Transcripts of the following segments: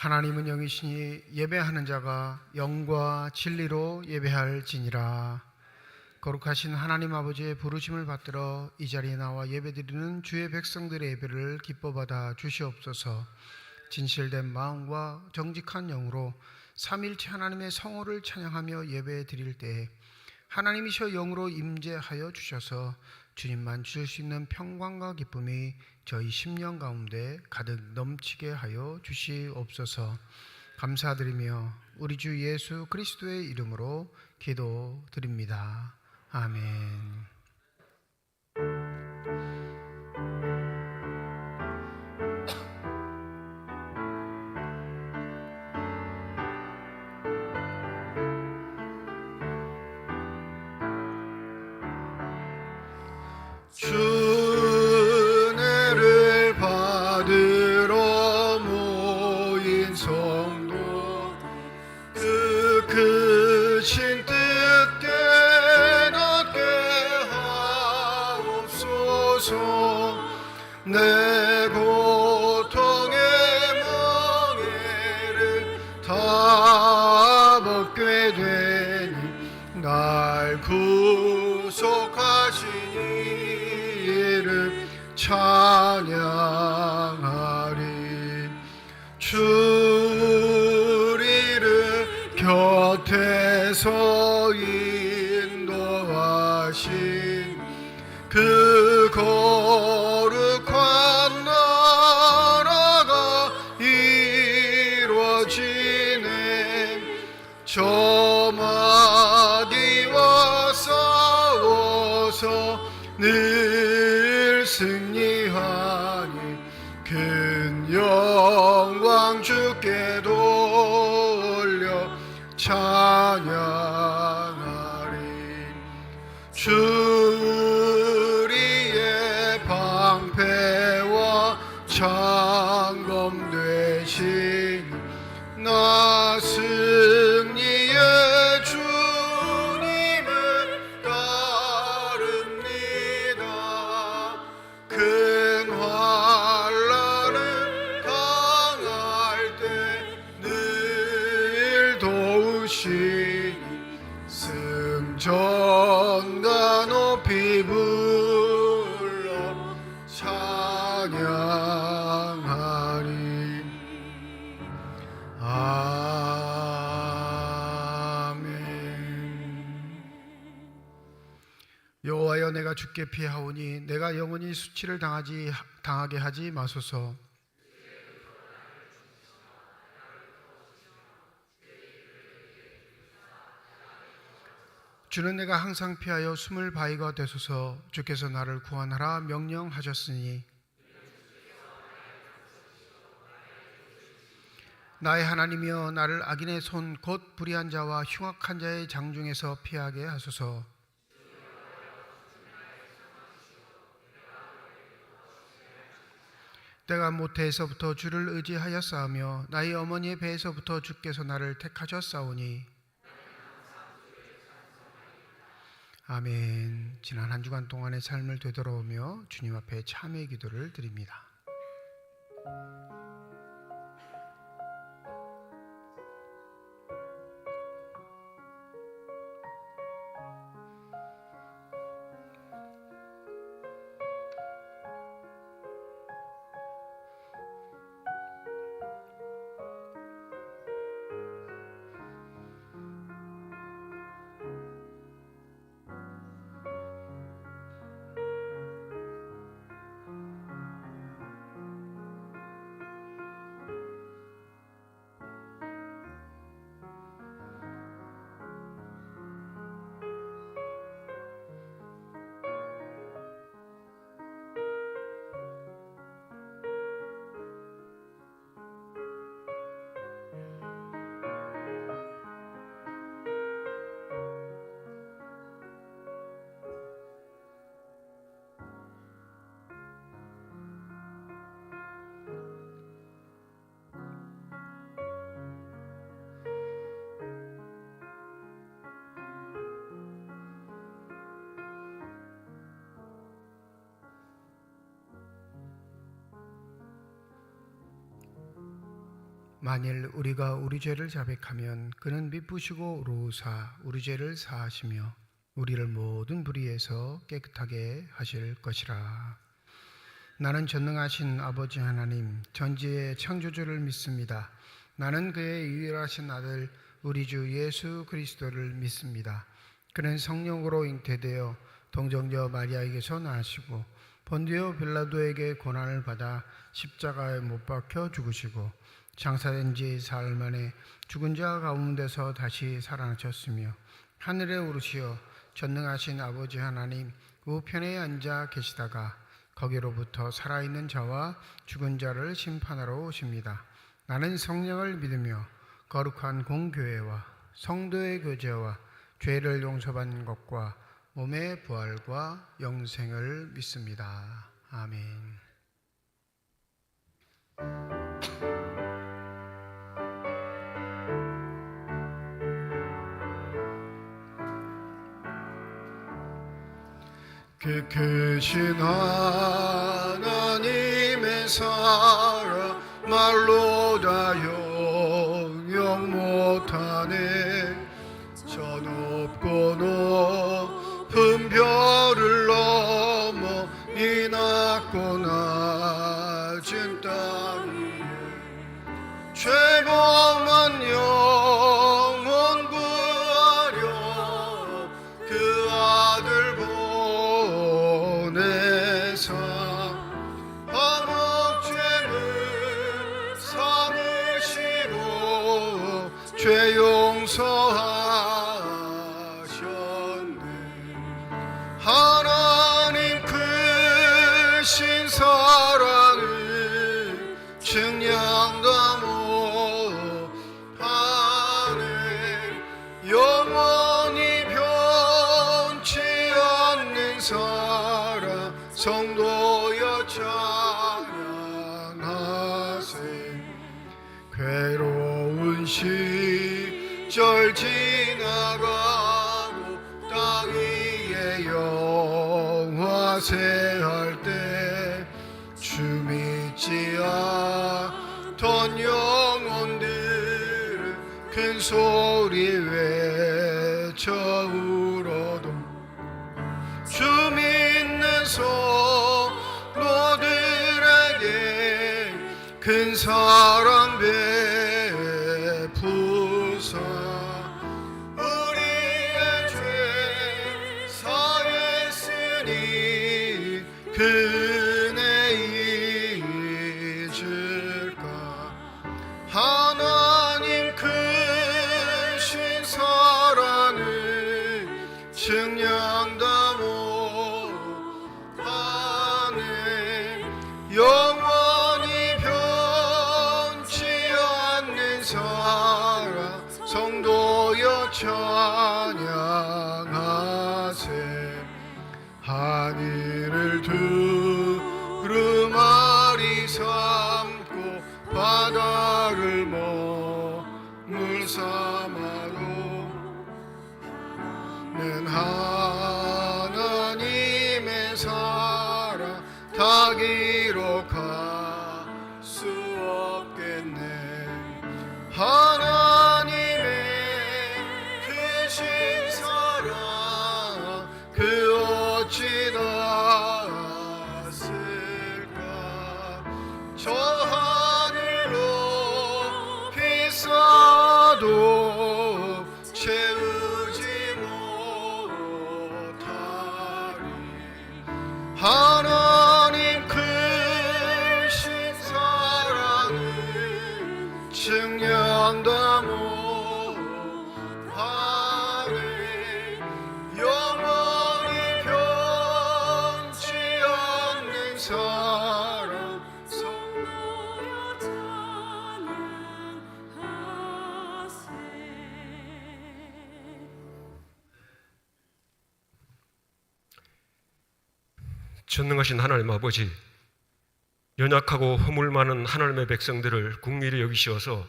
하나님은 영이시니 예배하는 자가 영과 진리로 예배할지니라. 거룩하신 하나님 아버지의 부르심을 받들어 이 자리에 나와 예배드리는 주의 백성들의 예배를 기뻐받아 주시옵소서. 진실된 마음과 정직한 영으로 삼위일체 하나님의 성호를 찬양하며 예배드릴 때에 하나님이셔 영으로 임재하여 주셔서 주님만 주실 수 있는 평강과 기쁨이 저희 심령 가운데 가득 넘치게 하여 주시옵소서. 감사드리며 우리 주 예수 그리스도의 이름으로 기도드립니다. 아멘. 주은혜를 받으러 모인 성도 그 크신 뜻 깨닫게 하옵소서. 내 고통의 멍에를 다 벗게 되니 날 구속하시니 찬양하리. 주 우리를 곁에서 인도하신 그 거룩한 나라가 이루어지네. 저마디와 싸워서 늘 승리하니 큰 영광 주께 돌려 찬양하리. 주 우리의 방패와 창검 되시니 나 승리의 주님을 따릅니다. 큰 환난을 당할 때 늘 도우시니 승전가 높이 불러 찬양하리. 아멘. 여호와여, 내가 주께 피하오니 내가 영원히 수치를 당하게 하지 마소서. 주는 내가 항상 피하여 숨을 바위가 되소서. 주께서 나를 구원하라 명령하셨으니 나의 하나님이여, 나를 악인의 손 곧 불의한 자와 흉악한 자의 장중에서 피하게 하소서. 때가 모태에서부터 주를 의지하였사오며 나의 어머니의 배에서부터 주께서 나를 택하셨사오니. 아멘. 지난 한 주간 동안의 삶을 되돌아오며 주님 앞에 참회의 기도를 드립니다. 만일 우리가 우리 죄를 자백하면 그는 미쁘시고 의로우사 우리 죄를 사하시며 우리를 모든 불의에서 깨끗하게 하실 것이라. 나는 전능하신 아버지 하나님 전지의 창조주를 믿습니다. 나는 그의 유일하신 아들 우리 주 예수 그리스도를 믿습니다. 그는 성령으로 잉태되어 동정녀 마리아에게서 나시고 본디오 빌라도에게 고난을 받아 십자가에 못 박혀 죽으시고 장사된 지 사흘 만에 죽은 자 가운데서 다시 살아나셨으며 하늘에 오르시어 전능하신 아버지 하나님 우편에 앉아 계시다가 거기로부터 살아있는 자와 죽은 자를 심판하러 오십니다. 나는 성령을 믿으며 거룩한 공교회와 성도의 교제와 죄를 용서받는 것과 몸의 부활과 영생을 믿습니다. 아멘. 크신 하나님의 사랑 말로 다 영영 못하네. 저 높고 높은 별을 넘어 이 낮고 낮은 땅 위에 죄범한 영혼 구하려 그 아들 보내사 암흑죄를 삼으시고 죄 용서하셨네. 하나님 크신 사랑을 증량다 못하네. 영원히 변치 않는 사랑 성도여 찬양하세. 괴로운 시절 지나가고 땅 위에 영화세할 때 주 믿지 않던 영혼들은 큰 소리 외쳐 울어도 주 믿는 성도들에게 큰 사랑 베푸사 우리의 죄 사했으니 그네 잊을까. 하나님 크신 사랑을 증량다 못하네. 영원히 변치 않는 사랑 성도여 찬양하세. 하늘을 두루마리 삼고 바다를 머물 삼아도 는 하나님의 사랑 다 기록할 수 없겠네. 하나님의 크신 사랑 그 어찌 닿았을까. 저 하늘로 비싸도 채우지 못하리. 하나님 크신 사랑을 증량다 못하네. 영원히 변치 않는 사랑 성도여 찬양하세. 전능하신 하나님 아버지, 연약하고 허물 많은 하나님의 백성들을 긍휼히 여기시어서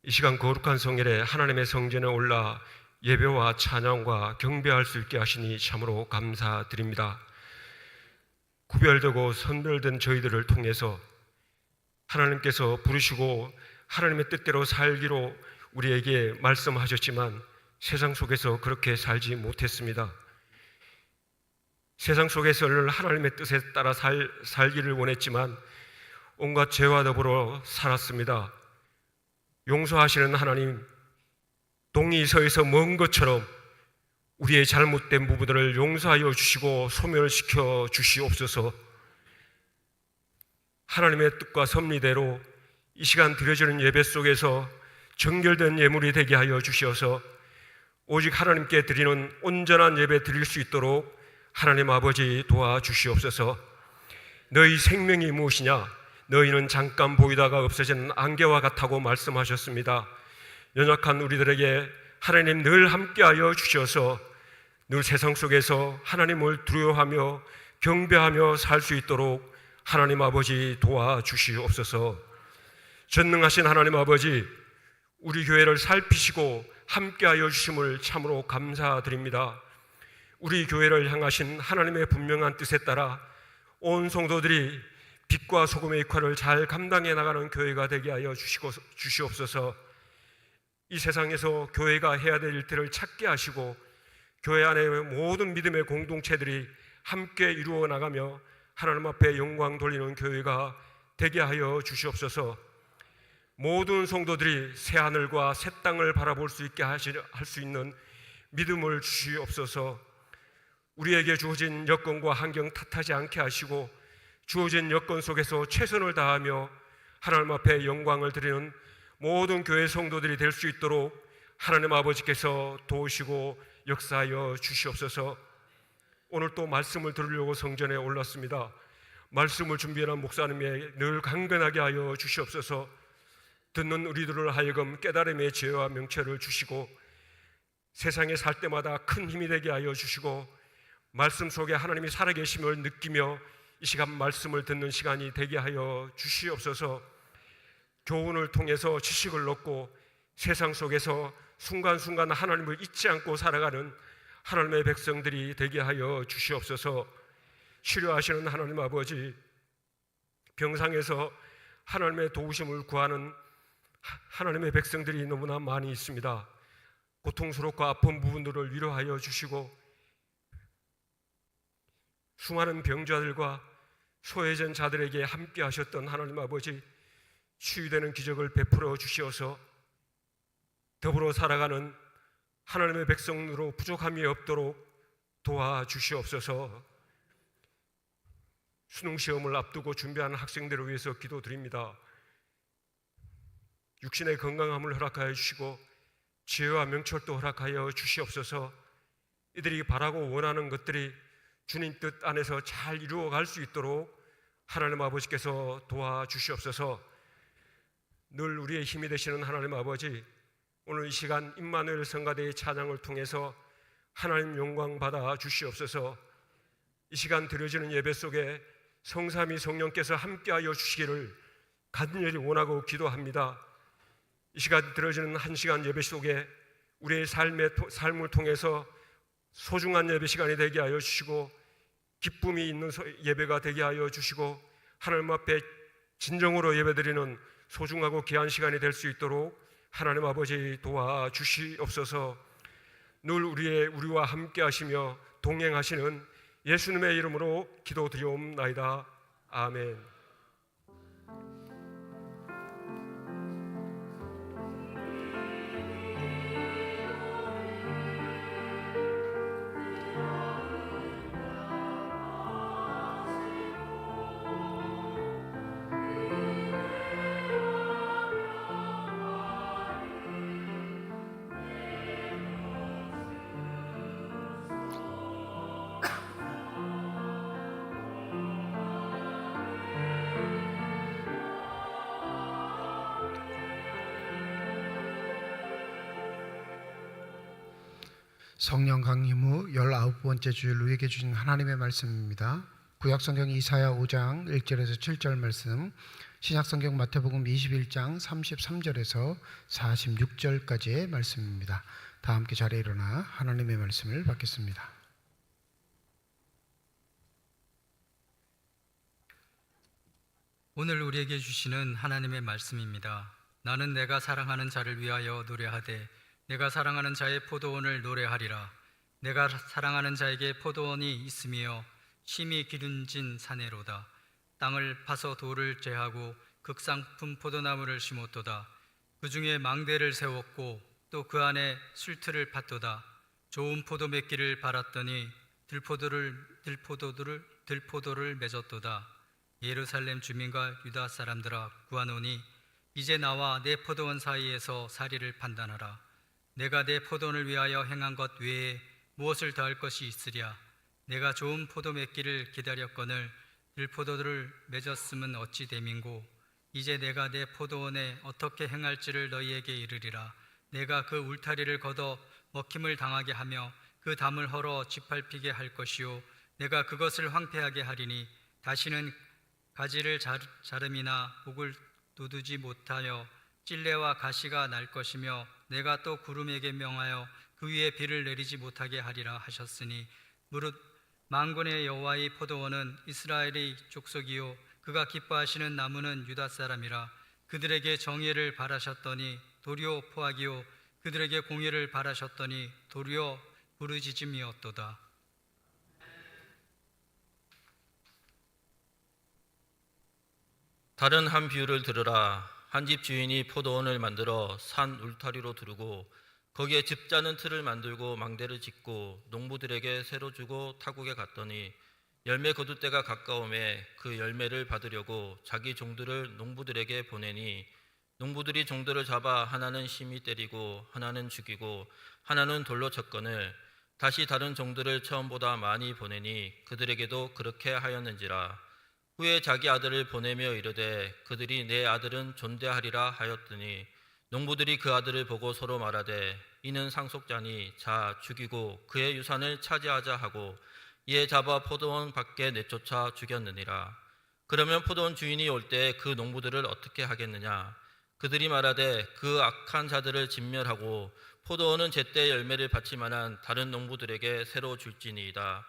이 시간 거룩한 성일에 하나님의 성전에 올라 예배와 찬양과 경배할 수 있게 하시니 참으로 감사드립니다. 구별되고 선별된 저희들을 통해서 하나님께서 부르시고 하나님의 뜻대로 살기로 우리에게 말씀하셨지만 세상 속에서 그렇게 살지 못했습니다. 세상 속에서는 하나님의 뜻에 따라 살기를 원했지만 온갖 죄와 더불어 살았습니다. 용서하시는 하나님, 동이 서에서 먼 것처럼 우리의 잘못된 부분들을 용서하여 주시고 소멸시켜 주시옵소서. 하나님의 뜻과 섭리대로 이 시간 드려지는 예배 속에서 정결된 예물이 되게 하여 주시어서 오직 하나님께 드리는 온전한 예배 드릴 수 있도록 하나님 아버지 도와주시옵소서. 너희 생명이 무엇이냐? 너희는 잠깐 보이다가 없어지는 안개와 같다고 말씀하셨습니다. 연약한 우리들에게 하나님 늘 함께하여 주셔서 늘 세상 속에서 하나님을 두려워하며 경배하며 살 수 있도록 하나님 아버지 도와주시옵소서. 전능하신 하나님 아버지, 우리 교회를 살피시고 함께하여 주심을 참으로 감사드립니다. 우리 교회를 향하신 하나님의 분명한 뜻에 따라 온 성도들이 빛과 소금의 역할을 잘 감당해 나가는 교회가 되게 하여 주시옵소서. 이 세상에서 교회가 해야 될 일들을 찾게 하시고 교회 안의 모든 믿음의 공동체들이 함께 이루어 나가며 하나님 앞에 영광 돌리는 교회가 되게 하여 주시옵소서. 모든 성도들이 새 하늘과 새 땅을 바라볼 수 있게 할 수 있는 믿음을 주시옵소서. 우리에게 주어진 여건과 환경 탓하지 않게 하시고 주어진 여건 속에서 최선을 다하며 하나님 앞에 영광을 드리는 모든 교회 성도들이 될 수 있도록 하나님 아버지께서 도우시고 역사하여 주시옵소서. 오늘 또 말씀을 들으려고 성전에 올랐습니다. 말씀을 준비하는 목사님에 늘 강건하게 하여 주시옵소서. 듣는 우리들을 하여금 깨달음의 지혜와 명철을 주시고 세상에 살 때마다 큰 힘이 되게 하여 주시고 말씀 속에 하나님이 살아계심을 느끼며 이 시간 말씀을 듣는 시간이 되게 하여 주시옵소서. 교훈을 통해서 지식을 얻고 세상 속에서 순간순간 하나님을 잊지 않고 살아가는 하나님의 백성들이 되게 하여 주시옵소서. 치료하시는 하나님 아버지, 병상에서 하나님의 도우심을 구하는 하나님의 백성들이 너무나 많이 있습니다. 고통스럽고 아픈 부분들을 위로하여 주시고 수많은 병자들과 소외된 자들에게 함께 하셨던 하나님 아버지, 치유되는 기적을 베풀어 주시어서 더불어 살아가는 하나님의 백성으로 부족함이 없도록 도와주시옵소서. 수능시험을 앞두고 준비하는 학생들을 위해서 기도드립니다. 육신의 건강함을 허락하여 주시고 지혜와 명철도 허락하여 주시옵소서. 이들이 바라고 원하는 것들이 주님 뜻 안에서 잘 이루어갈 수 있도록 하나님 아버지께서 도와주시옵소서. 늘 우리의 힘이 되시는 하나님 아버지, 오늘 이 시간 임마누엘 성가대의 찬양을 통해서 하나님 영광 받아 주시옵소서. 이 시간 드려지는 예배 속에 성삼위 성령께서 함께하여 주시기를 간절히 원하고 기도합니다. 이 시간 드려지는 한 시간 예배 속에 우리의 삶을 통해서 소중한 예배 시간이 되게 하여 주시고 기쁨이 있는 예배가 되게 하여 주시고 하나님 앞에 진정으로 예배드리는 소중하고 귀한 시간이 될 수 있도록 하나님 아버지 도와주시옵소서. 늘 우리와 함께 하시며 동행하시는 예수님의 이름으로 기도드리옵나이다. 아멘. 성령 강림 후 19번째 주일 우리에게 주신 하나님의 말씀입니다. 구약성경 이사야 5장 1절에서 7절 말씀, 신약성경 마태복음 21장 33절에서 46절까지의 말씀입니다. 다 함께 자리에 일어나 하나님의 말씀을 받겠습니다. 오늘 우리에게 주시는 하나님의 말씀입니다. 나는 내가 사랑하는 자를 위하여 노래하되 내가 사랑하는 자의 포도원을 노래하리라. 내가 사랑하는 자에게 포도원이 있으며 심히 기름진 사내로다. 땅을 파서 돌을 제하고 극상품 포도나무를 심었도다. 그 중에 망대를 세웠고 또 그 안에 술틀을 팠도다. 좋은 포도 맺기를 바랐더니 들포도를 맺었도다. 예루살렘 주민과 유다 사람들아 구하노니 이제 나와 내 포도원 사이에서 사리를 판단하라. 내가 내 포도원을 위하여 행한 것 외에 무엇을 더할 것이 있으랴. 내가 좋은 포도 맺기를 기다렸거늘 들포도를 맺었음은 어찌 됨인고. 이제 내가 내 포도원에 어떻게 행할지를 너희에게 이르리라. 내가 그 울타리를 걷어 먹힘을 당하게 하며 그 담을 헐어 짓밟히게 할 것이요 내가 그것을 황폐하게 하리니 다시는 가지를 자름이나 목을 돋우지 못하여 찔레와 가시가 날 것이며 내가 또 구름에게 명하여 그 위에 비를 내리지 못하게 하리라 하셨으니 무릇 만군의 여호와의 포도원은 이스라엘의 족속이요 그가 기뻐하시는 나무는 유다 사람이라. 그들에게 정의를 바라셨더니 도리어 포악이요 그들에게 공의를 바라셨더니 도리어 부르짖음이었도다. 다른 한 비유를 들으라. 한 집 주인이 포도원을 만들어 산 울타리로 두르고 거기에 집 짜는 틀을 만들고 망대를 짓고 농부들에게 새로 주고 타국에 갔더니 열매 거둘 때가 가까움에 그 열매를 받으려고 자기 종들을 농부들에게 보내니 농부들이 종들을 잡아 하나는 심히 때리고 하나는 죽이고 하나는 돌로 쳤거늘 다시 다른 종들을 처음보다 많이 보내니 그들에게도 그렇게 하였는지라. 후에 자기 아들을 보내며 이르되 그들이 내 아들은 존대하리라 하였더니 농부들이 그 아들을 보고 서로 말하되 이는 상속자니 자 죽이고 그의 유산을 차지하자 하고 이에 잡아 포도원 밖에 내쫓아 죽였느니라. 그러면 포도원 주인이 올 때 그 농부들을 어떻게 하겠느냐. 그들이 말하되 그 악한 자들을 진멸하고 포도원은 제때 열매를 받지 만한 다른 농부들에게 새로 줄지니이다.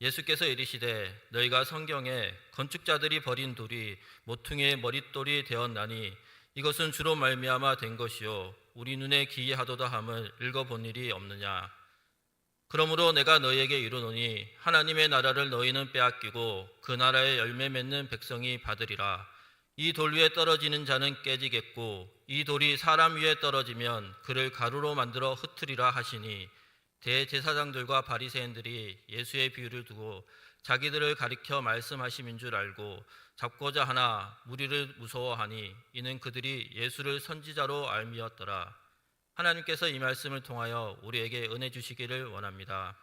예수께서 이르시되 너희가 성경에 건축자들이 버린 돌이 모퉁이의 머릿돌이 되었나니 이것은 주로 말미암아 된 것이요 우리 눈에 기이하도다 함을 읽어본 일이 없느냐. 그러므로 내가 너희에게 이르노니 하나님의 나라를 너희는 빼앗기고 그 나라의 열매 맺는 백성이 받으리라. 이 돌 위에 떨어지는 자는 깨지겠고 이 돌이 사람 위에 떨어지면 그를 가루로 만들어 흩으리라 하시니 대제사장들과 바리새인들이 예수의 비유를 두고 자기들을 가리켜 말씀하심인 줄 알고 잡고자 하나 무리를 무서워하니 이는 그들이 예수를 선지자로 알미었더라. 하나님께서 이 말씀을 통하여 우리에게 은혜 주시기를 원합니다.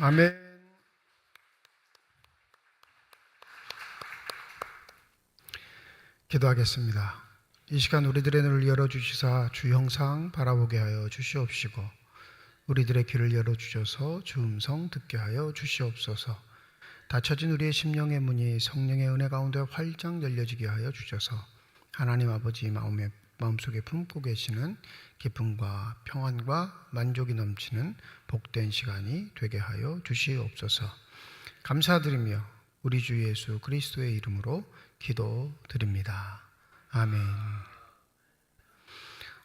아멘. 기도하겠습니다. 이 시간 우리들의 눈을 열어주시사 주 형상 바라보게 하여 주시옵시고 우리들의 귀를 열어주셔서 주 음성 듣게 하여 주시옵소서. 닫혀진 우리의 심령의 문이 성령의 은혜 가운데 활짝 열려지게 하여 주셔서 하나님 아버지 마음속에 품고 계시는 기쁨과 평안과 만족이 넘치는 복된 시간이 되게 하여 주시옵소서. 감사드리며 우리 주 예수 그리스도의 이름으로 기도드립니다. 아멘.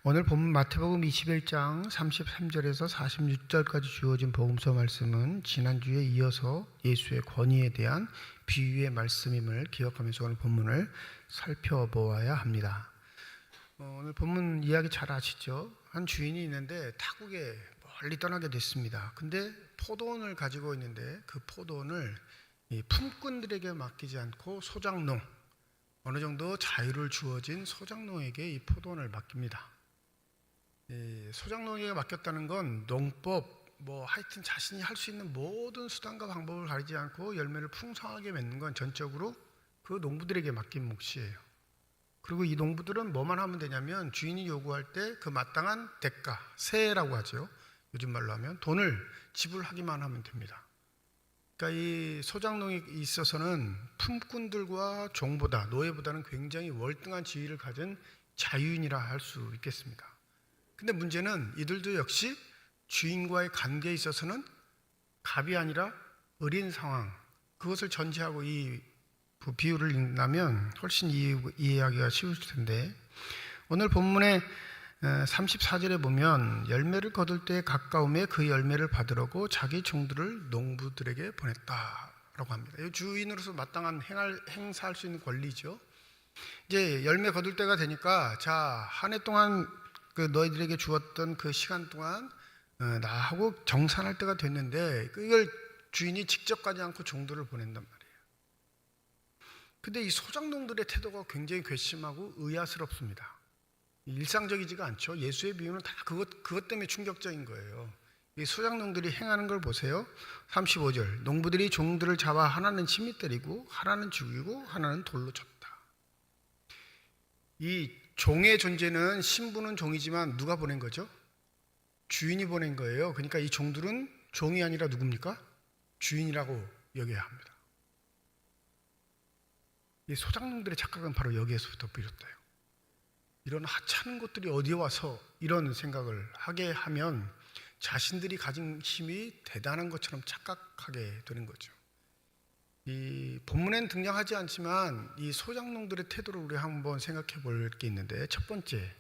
오늘 본문 마태복음 21장 33절에서 46절까지 주어진 복음서 말씀은 지난주에 이어서 예수의 권위에 대한 비유의 말씀임을 기억하면서 오늘 본문을 살펴보아야 합니다. 오늘 본문 이야기 잘 아시죠? 한 주인이 있는데 타국에 멀리 떠나게 됐습니다. 근데 포도원을 가지고 있는데 그 포도원을 이 품꾼들에게 맡기지 않고 소장농, 어느 정도 자유를 주어진 소장농에게 이 포도원을 맡깁니다. 소장농에게 맡겼다는 건 농법, 하여튼 자신이 할 수 있는 모든 수단과 방법을 가리지 않고 열매를 풍성하게 맺는 건 전적으로 그 농부들에게 맡긴 몫이에요. 그리고 이 농부들은 뭐만 하면 되냐면 주인이 요구할 때 그 마땅한 대가, 세라고 하죠. 요즘 말로 하면 돈을 지불하기만 하면 됩니다. 그러니까 이 소장농에 있어서는 품꾼들과 종보다, 노예보다는 굉장히 월등한 지위를 가진 자유인이라 할 수 있겠습니다. 근데 문제는 이들도 역시 주인과의 관계에 있어서는 갑이 아니라 을인 상황, 그것을 전제하고 이 비유를 읽는다면 훨씬 이해하기가 쉬울 텐데, 오늘 본문의 34절에 보면 열매를 거둘 때에 가까움에 그 열매를 받으려고 자기 종들을 농부들에게 보냈다라고 합니다. 이 주인으로서 마땅한 행사할 수 있는 권리죠. 이제 열매 거둘 때가 되니까 자, 한 해 동안 그 너희들에게 주었던 그 시간 동안 나하고 정산할 때가 됐는데 이걸 주인이 직접 가지 않고 종들을 보낸단 말이에요. 근데 이 소장농들의 태도가 굉장히 괘씸하고 의아스럽습니다. 일상적이지가 않죠. 예수의 비유는 다 그것 때문에 충격적인 거예요. 이 소장농들이 행하는 걸 보세요. 35절, 농부들이 종들을 잡아 하나는 침이 때리고 하나는 죽이고 하나는 돌로 쳤다. 이 종의 존재는 신부는 종이지만 누가 보낸 거죠? 주인이 보낸 거예요. 그러니까 이 종들은 종이 아니라 누굽니까? 주인이라고 여겨야 합니다. 이 소장농들의 착각은 바로 여기에서부터 비롯돼요. 이런 하찮은 것들이 어디에 와서 이런 생각을 하게 하면 자신들이 가진 힘이 대단한 것처럼 착각하게 되는 거죠. 이 본문에는 등장하지 않지만 이 소장농들의 태도를 우리 한번 생각해 볼 게 있는데, 첫 번째,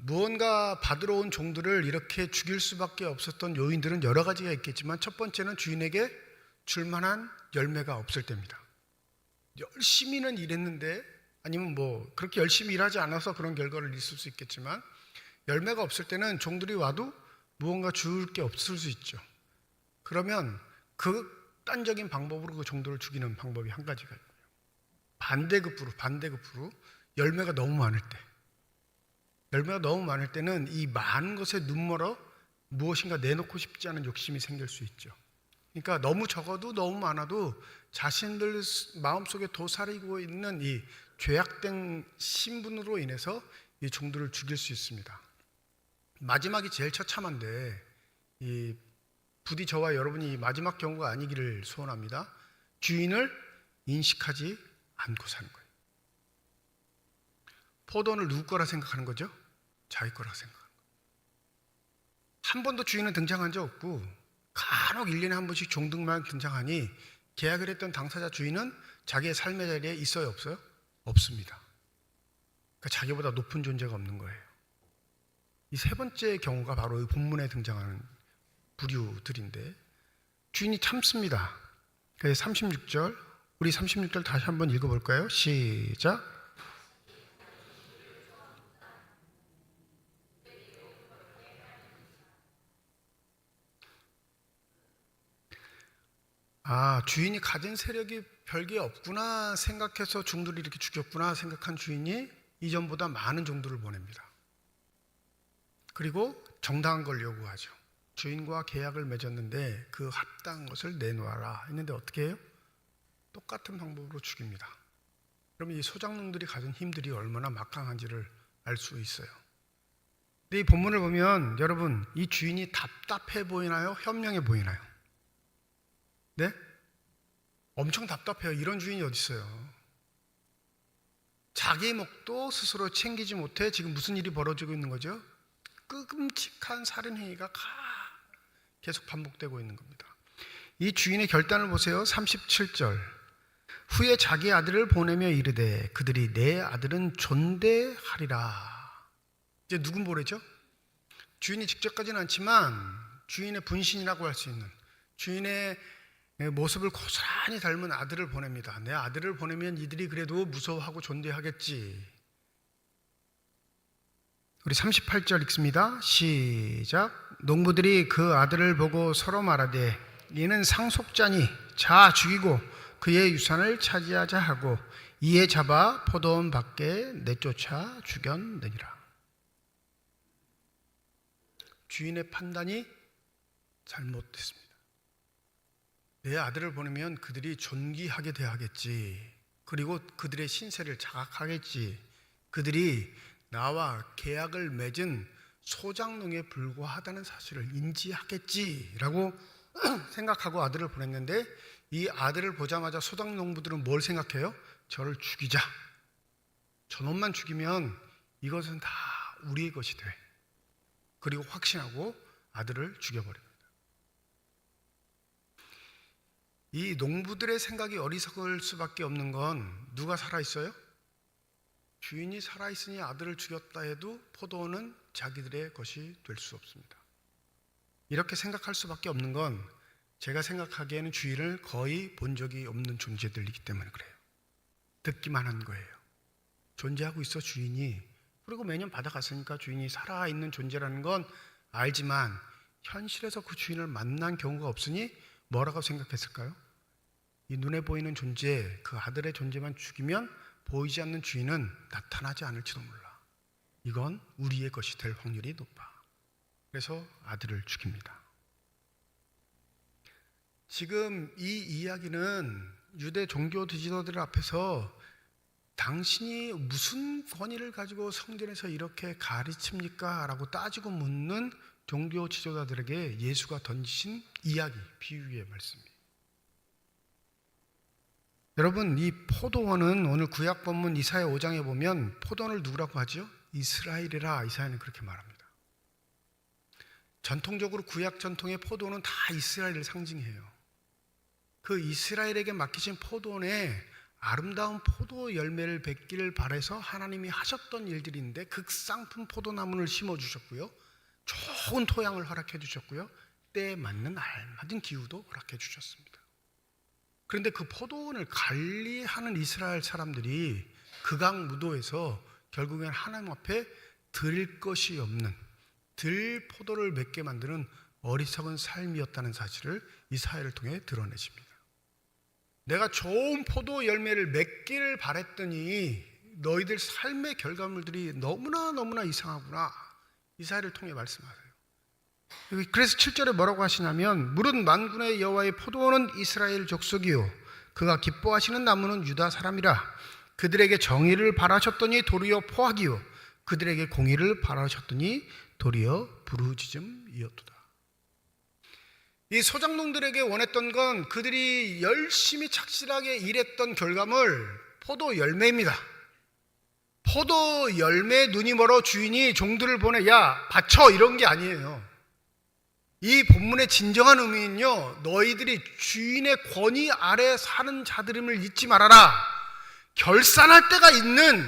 무언가 받으러 온 종들을 이렇게 죽일 수밖에 없었던 요인들은 여러 가지가 있겠지만 첫 번째는 주인에게 줄 만한 열매가 없을 때입니다. 열심히는 일했는데, 아니면 그렇게 열심히 일하지 않아서 그런 결과를 있을 수 있겠지만 열매가 없을 때는 종들이 와도 무언가 줄 게 없을 수 있죠. 그러면 극단적인 방법으로 그 종들을 죽이는 방법이 한 가지가 있고요. 반대급부로 열매가 너무 많을 때는 이 많은 것에 눈멀어 무엇인가 내놓고 싶지 않은 욕심이 생길 수 있죠. 그러니까 너무 적어도 너무 많아도 자신들 마음속에 도사리고 있는 이 죄악된 신분으로 인해서 이 종들을 죽일 수 있습니다. 마지막이 제일 처참한데, 이 부디 저와 여러분이 이 마지막 경우가 아니기를 소원합니다. 주인을 인식하지 않고 사는 거예요. 포도원을 누구 거라 생각하는 거죠? 자기 거라 생각하는 거예요. 한 번도 주인은 등장한 적 없고 간혹 1년에 한 번씩 종들만 등장하니 계약을 했던 당사자 주인은 자기의 삶의 자리에 있어요, 없어요? 없습니다. 그러니까 자기보다 높은 존재가 없는 거예요. 이 세 번째 경우가 바로 이 본문에 등장하는 부류들인데, 주인이 참습니다. 그래서 36절, 우리 36절 다시 한번 읽어볼까요? 시작. 주인이 가진 세력이 별게 없구나 생각해서 종들을 이렇게 죽였구나 생각한 주인이 이전보다 많은 종들을 보냅니다. 그리고 정당한 걸 요구하죠. 주인과 계약을 맺었는데 그 합당한 것을 내놓아라 했는데 어떻게 해요? 똑같은 방법으로 죽입니다. 그러면 이 소장농들이 가진 힘들이 얼마나 막강한지를 알 수 있어요. 근데 이 본문을 보면 여러분, 이 주인이 답답해 보이나요? 현명해 보이나요? 네? 엄청 답답해요. 이런 주인이 어디 있어요? 자기 목도 스스로 챙기지 못해 지금 무슨 일이 벌어지고 있는 거죠? 끔찍한 살인 행위가 계속 반복되고 있는 겁니다. 이 주인의 결단을 보세요. 37절. 후에 자기 아들을 보내며 이르되 그들이 내 아들은 존대하리라. 이제 누군 보내죠? 주인이 직접 가지는 않지만 주인의 분신이라고 할 수 있는, 주인의 모습을 고스란히 닮은 아들을 보냅니다. 내 아들을 보내면 이들이 그래도 무서워하고 존대하겠지. 우리 38절 읽습니다. 시작. 농부들이 그 아들을 보고 서로 말하되 이는 상속자니 자 죽이고 그의 유산을 차지하자 하고 이에 잡아 포도원 밖에 내쫓아 죽였느니라. 주인의 판단이 잘못됐습니다. 내 아들을 보내면 그들이 존귀하게 대하겠지. 그리고 그들의 신세를 자각하겠지. 그들이 나와 계약을 맺은 소장농에 불과하다는 사실을 인지하겠지라고 생각하고 아들을 보냈는데, 이 아들을 보자마자 소장농부들은 뭘 생각해요? 저를 죽이자. 저놈만 죽이면 이것은 다 우리의 것이 돼. 그리고 확신하고 아들을 죽여버립니다. 이 농부들의 생각이 어리석을 수밖에 없는 건 누가 살아있어요? 주인이 살아있으니 아들을 죽였다 해도 포도원은 자기들의 것이 될 수 없습니다. 이렇게 생각할 수밖에 없는 건 제가 생각하기에는 주인을 거의 본 적이 없는 존재들이기 때문에 그래요. 듣기만 한 거예요. 존재하고 있어 주인이. 그리고 매년 받아갔으니까 주인이 살아있는 존재라는 건 알지만 현실에서 그 주인을 만난 경우가 없으니 뭐라고 생각했을까요? 이 눈에 보이는 존재, 그 아들의 존재만 죽이면 보이지 않는 주인은 나타나지 않을지도 몰라. 이건 우리의 것이 될 확률이 높아. 그래서 아들을 죽입니다. 지금 이 이야기는 유대 종교 지도자들 앞에서 당신이 무슨 권위를 가지고 성전에서 이렇게 가르칩니까? 라고 따지고 묻는 종교 지도자들에게 예수가 던지신 이야기, 비유의 말씀이에요. 여러분, 이 포도원은 오늘 구약 본문 이사야 5장에 보면 포도원을 누구라고 하죠? 이스라엘이라 이사야는 그렇게 말합니다. 전통적으로 구약 전통의 포도원은 다 이스라엘을 상징해요. 그 이스라엘에게 맡기신 포도원에 아름다운 포도 열매를 맺기를 바라서 하나님이 하셨던 일들이 있는데 극상품 포도나무를 심어주셨고요. 좋은 토양을 허락해 주셨고요. 때에 맞는 알맞은 기후도 허락해 주셨습니다. 그런데 그 포도원을 관리하는 이스라엘 사람들이 극악무도해서 결국엔 하나님 앞에 드릴 것이 없는, 들 포도를 맺게 만드는 어리석은 삶이었다는 사실을 이사야를 통해 드러내십니다. 내가 좋은 포도 열매를 맺기를 바랬더니 너희들 삶의 결과물들이 너무나 이상하구나. 이사야를 통해 말씀하세요. 그래서 7절에 뭐라고 하시냐면 무릇 만군의 여호와의 포도원은 이스라엘 족속이요 그가 기뻐하시는 나무는 유다 사람이라. 그들에게 정의를 바라셨더니 도리어 포악이요 그들에게 공의를 바라셨더니 도리어 부르짖음이었도다. 이 소장농들에게 원했던 건 그들이 열심히 착실하게 일했던 결과물 포도 열매입니다. 포도 열매에 눈이 멀어 주인이 종들을 보내 야 바쳐 이런 게 아니에요. 이 본문의 진정한 의미는요, 너희들이 주인의 권위 아래 사는 자들임을 잊지 말아라. 결산할 때가 있는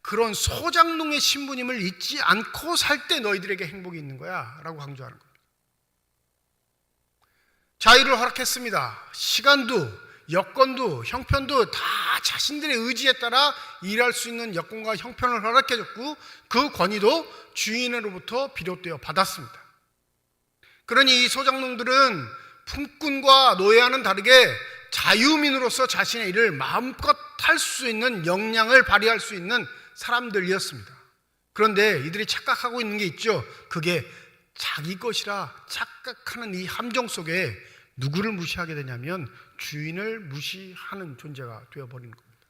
그런 소장농의 신분임을 잊지 않고 살 때 너희들에게 행복이 있는 거야 라고 강조하는 겁니다. 자유를 허락했습니다. 시간도 여건도 형편도 다 자신들의 의지에 따라 일할 수 있는 여건과 형편을 허락해줬고 그 권위도 주인으로부터 비롯되어 받았습니다. 그러니 이 소장농들은 품꾼과 노예와는 다르게 자유민으로서 자신의 일을 마음껏 할 수 있는 역량을 발휘할 수 있는 사람들이었습니다. 그런데 이들이 착각하고 있는 게 있죠. 그게 자기 것이라 착각하는 이 함정 속에 누구를 무시하게 되냐면 주인을 무시하는 존재가 되어버리는 겁니다.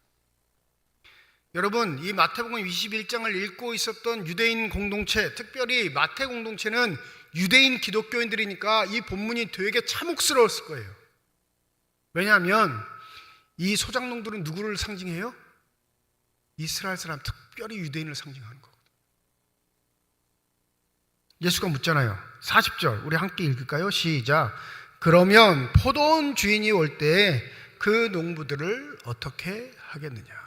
여러분, 이 마태복음 21장을 읽고 있었던 유대인 공동체, 특별히 마태 공동체는 유대인 기독교인들이니까 이 본문이 되게 참혹스러웠을 거예요. 왜냐하면 이 소작농들은 누구를 상징해요? 이스라엘 사람, 특별히 유대인을 상징하는 거거든요. 예수가 묻잖아요. 40절 우리 함께 읽을까요? 시작. 그러면 포도원 주인이 올 때 그 농부들을 어떻게 하겠느냐?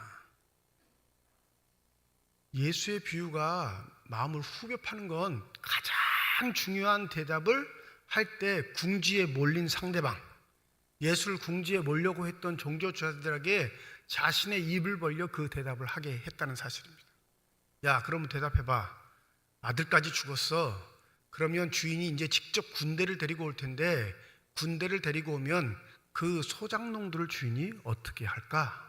예수의 비유가 마음을 후벼 파는 건 가장 중요한 대답을 할 때 궁지에 몰린 상대방, 예수를 궁지에 몰려고 했던 종교주자들에게 자신의 입을 벌려 그 대답을 하게 했다는 사실입니다. 야, 그러면 대답해봐. 아들까지 죽었어. 그러면 주인이 이제 직접 군대를 데리고 올 텐데 군대를 데리고 오면 그 소작농들을 주인이 어떻게 할까?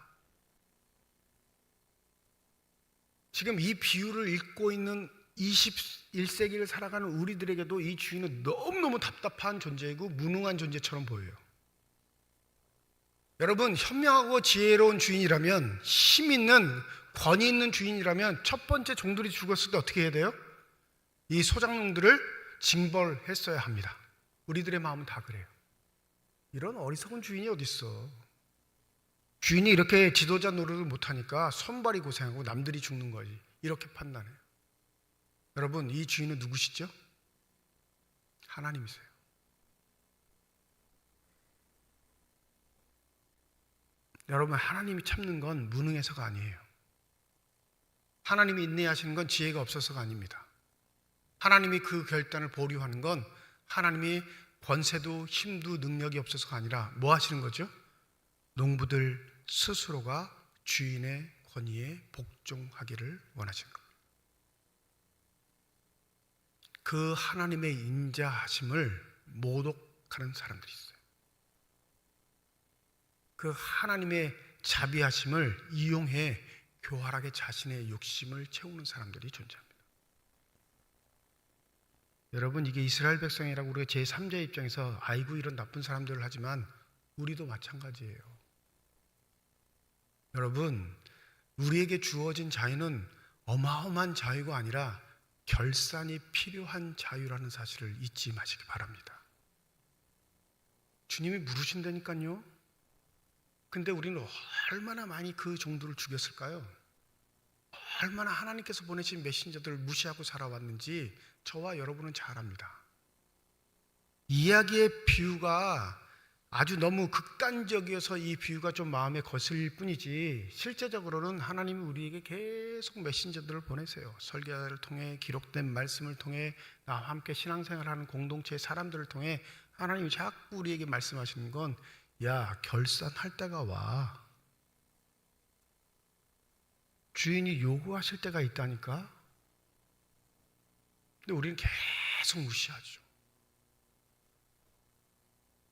지금 이 비유를 읽고 있는 21세기를 살아가는 우리들에게도 이 주인은 너무너무 답답한 존재이고 무능한 존재처럼 보여요. 여러분, 현명하고 지혜로운 주인이라면, 힘 있는, 권위 있는 주인이라면 첫 번째 종들이 죽었을 때 어떻게 해야 돼요? 이 소작농들을 징벌했어야 합니다. 우리들의 마음은 다 그래요. 이런 어리석은 주인이 어디 있어? 주인이 이렇게 지도자 노릇을 못하니까 손발이 고생하고 남들이 죽는 거지, 이렇게 판단해요. 여러분, 이 주인은 누구시죠? 하나님이세요. 여러분, 하나님이 참는 건 무능해서가 아니에요. 하나님이 인내하시는 건 지혜가 없어서가 아닙니다. 하나님이 그 결단을 보류하는 건 하나님이 권세도 힘도 능력이 없어서가 아니라 뭐 하시는 거죠? 농부들 스스로가 주인의 권위에 복종하기를 원하시는 겁니다. 그 하나님의 인자하심을 모독하는 사람들이 있어요. 그 하나님의 자비하심을 이용해 교활하게 자신의 욕심을 채우는 사람들이 존재합니다. 여러분, 이게 이스라엘 백성이라고 우리가 제3자의 입장에서 아이고 이런 나쁜 사람들을 하지만 우리도 마찬가지예요. 여러분, 우리에게 주어진 자유는 어마어마한 자유가 아니라 결산이 필요한 자유라는 사실을 잊지 마시기 바랍니다. 주님이 물으신다니까요. 근데 우리는 얼마나 많이 그 종들을 죽였을까요? 얼마나 하나님께서 보내신 메신저들을 무시하고 살아왔는지 저와 여러분은 잘 압니다. 이야기의 비유가 아주 너무 극단적이어서 이 비유가 좀 마음에 거슬릴 뿐이지 실제적으로는 하나님이 우리에게 계속 메신저들을 보내세요. 설교자를 통해, 기록된 말씀을 통해, 나와 함께 신앙생활하는 공동체의 사람들을 통해 하나님이 자꾸 우리에게 말씀하시는 건 야, 결산할 때가 와. 주인이 요구하실 때가 있다니까. 근데 우리는 계속 무시하죠.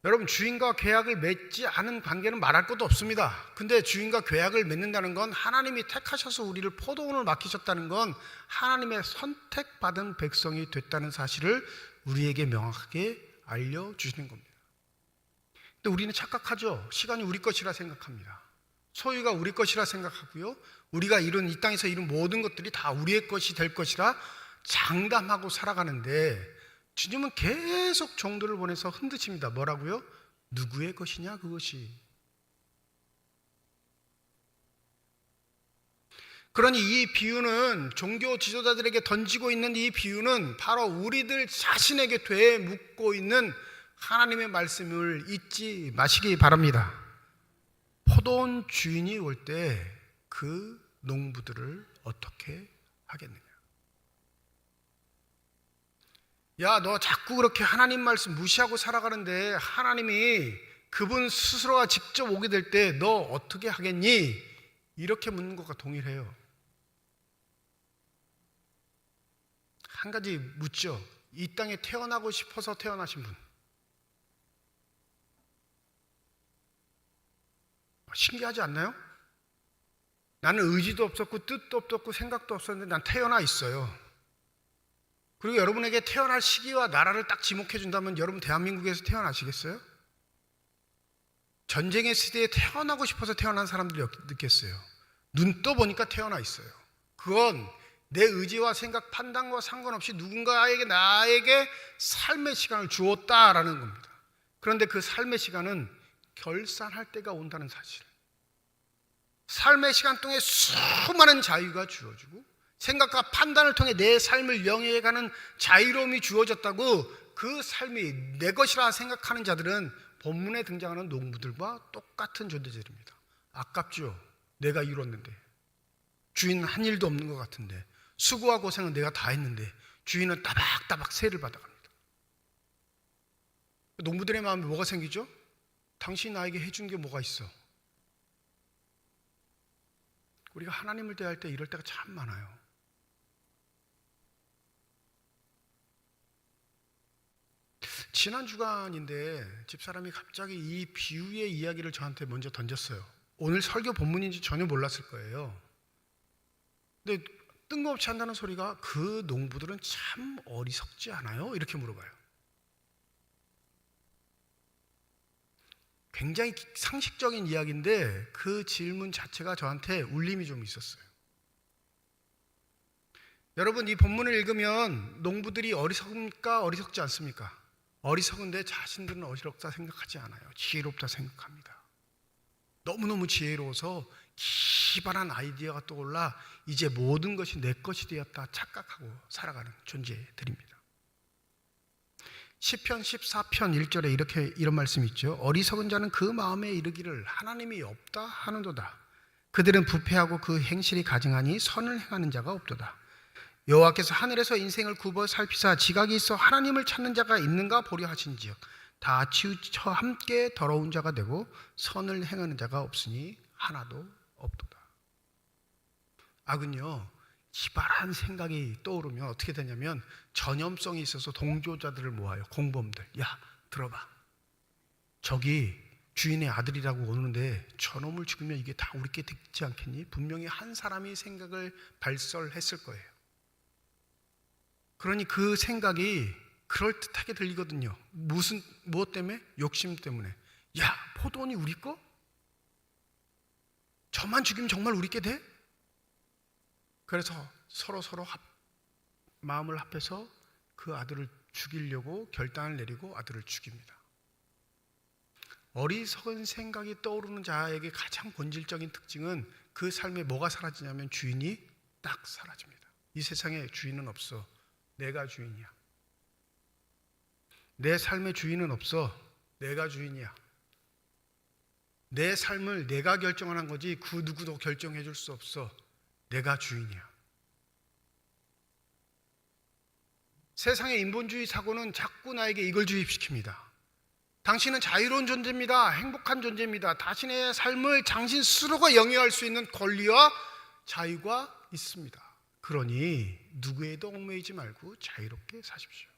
여러분, 주인과 계약을 맺지 않은 관계는 말할 것도 없습니다. 근데 주인과 계약을 맺는다는 건 하나님이 택하셔서 우리를 포도원을 맡기셨다는 건 하나님의 선택받은 백성이 됐다는 사실을 우리에게 명확하게 알려주시는 겁니다. 근데 우리는 착각하죠. 시간이 우리 것이라 생각합니다. 소유가 우리 것이라 생각하고요. 우리가 이룬 이 땅에서 이룬 모든 것들이 다 우리의 것이 될 것이라 장담하고 살아가는데 주님은 계속 종들을 보내서 흔드십니다. 뭐라고요? 누구의 것이냐 그것이. 그러니 이 비유는, 종교 지도자들에게 던지고 있는 이 비유는 바로 우리들 자신에게 되묻고 있는 하나님의 말씀을 잊지 마시기 바랍니다. 포도원 주인이 올 때 그 농부들을 어떻게 하겠느냐? 야, 너 자꾸 그렇게 하나님 말씀 무시하고 살아가는데 하나님이 그분 스스로가 직접 오게 될 때 너 어떻게 하겠니? 이렇게 묻는 것과 동일해요. 한 가지 묻죠. 이 땅에 태어나고 싶어서 태어나신 분. 신기하지 않나요? 나는 의지도 없었고 뜻도 없었고 생각도 없었는데 난 태어나 있어요. 그리고 여러분에게 태어날 시기와 나라를 딱 지목해 준다면 여러분 대한민국에서 태어나시겠어요? 전쟁의 시대에 태어나고 싶어서 태어난 사람들이 느꼈어요. 눈 떠보니까 태어나 있어요. 그건 내 의지와 생각, 판단과 상관없이 누군가에게 나에게 삶의 시간을 주었다라는 겁니다. 그런데 그 삶의 시간은 결산할 때가 온다는 사실. 삶의 시간 동안 수많은 자유가 주어지고 생각과 판단을 통해 내 삶을 영위해가는 자유로움이 주어졌다고 그 삶이 내 것이라 생각하는 자들은 본문에 등장하는 농부들과 똑같은 존재들입니다. 아깝죠? 내가 이뤘는데. 주인은 한 일도 없는 것 같은데, 수고와 고생은 내가 다 했는데 주인은 따박따박 세를 받아갑니다. 농부들의 마음에 뭐가 생기죠? 당신이 나에게 해준 게 뭐가 있어? 우리가 하나님을 대할 때 이럴 때가 참 많아요. 지난 주간인데 집사람이 갑자기 이 비유의 이야기를 저한테 먼저 던졌어요. 오늘 설교 본문인지 전혀 몰랐을 거예요. 근데 뜬금없이 한다는 소리가 그 농부들은 참 어리석지 않아요? 이렇게 물어봐요. 굉장히 상식적인 이야기인데 그 질문 자체가 저한테 울림이 좀 있었어요. 여러분, 이 본문을 읽으면 농부들이 어리석습니까? 어리석지 않습니까? 어리석은데 자신들은 어리석다 생각하지 않아요. 지혜롭다 생각합니다. 너무너무 지혜로워서 기발한 아이디어가 떠올라 이제 모든 것이 내 것이 되었다 착각하고 살아가는 존재들입니다. 시편 14편 1절에 이런 말씀이 있죠. 어리석은 자는 그 마음에 이르기를 하나님이 없다 하는도다. 그들은 부패하고 그 행실이 가증하니 선을 행하는 자가 없도다. 여호와께서 하늘에서 인생을 굽어 살피사 지각이 있어 하나님을 찾는 자가 있는가 보려 하신지역 다 치우쳐 함께 더러운 자가 되고 선을 행하는 자가 없으니 하나도 없도다. 악은요, 기발한 생각이 떠오르면 어떻게 되냐면 전염성이 있어서 동조자들을 모아요. 공범들. 야, 들어봐. 저기 주인의 아들이라고 오는데 저놈을 죽이면 이게 다 우리께 듣지 않겠니? 분명히 한 사람이 생각을 발설했을 거예요. 그러니 그 생각이 그럴듯하게 들리거든요. 무엇 때문에? 욕심 때문에. 야, 포도원이 우리 거? 저만 죽이면 정말 우리 게 돼? 그래서 서로 마음을 합해서 그 아들을 죽이려고 결단을 내리고 아들을 죽입니다. 어리석은 생각이 떠오르는 자에게 가장 본질적인 특징은 그 삶에 뭐가 사라지냐면 주인이 딱 사라집니다. 이 세상에 주인은 없어. 내가 주인이야. 내 삶의 주인은 없어. 내가 주인이야. 내 삶을 내가 결정하는 거지 그 누구도 결정해 줄 수 없어. 내가 주인이야. 세상의 인본주의 사고는 자꾸 나에게 이걸 주입시킵니다. 당신은 자유로운 존재입니다. 행복한 존재입니다. 자신의 삶을 당신 스스로가 영위할 수 있는 권리와 자유가 있습니다. 그러니 누구에도 얽매이지 말고 자유롭게 사십시오.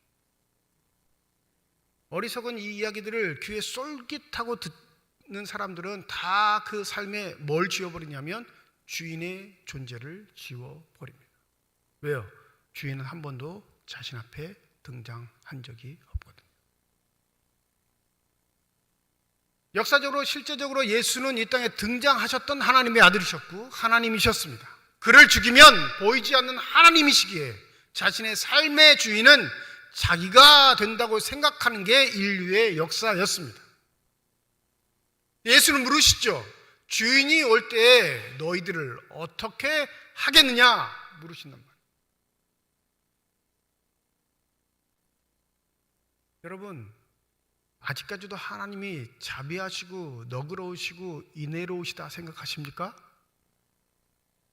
어리석은 이 이야기들을 귀에 쏠깃하고 듣는 사람들은 다 그 삶에 뭘 지워버리냐면 주인의 존재를 지워버립니다. 왜요? 주인은 한 번도 자신 앞에 등장한 적이 없거든요. 역사적으로 실제적으로 예수는 이 땅에 등장하셨던 하나님의 아들이셨고 하나님이셨습니다. 그를 죽이면 보이지 않는 하나님이시기에 자신의 삶의 주인은 자기가 된다고 생각하는 게 인류의 역사였습니다. 예수는 물으시죠. 주인이 올 때 너희들을 어떻게 하겠느냐 물으신단 말이에요. 여러분, 아직까지도 하나님이 자비하시고 너그러우시고 인애로우시다 생각하십니까?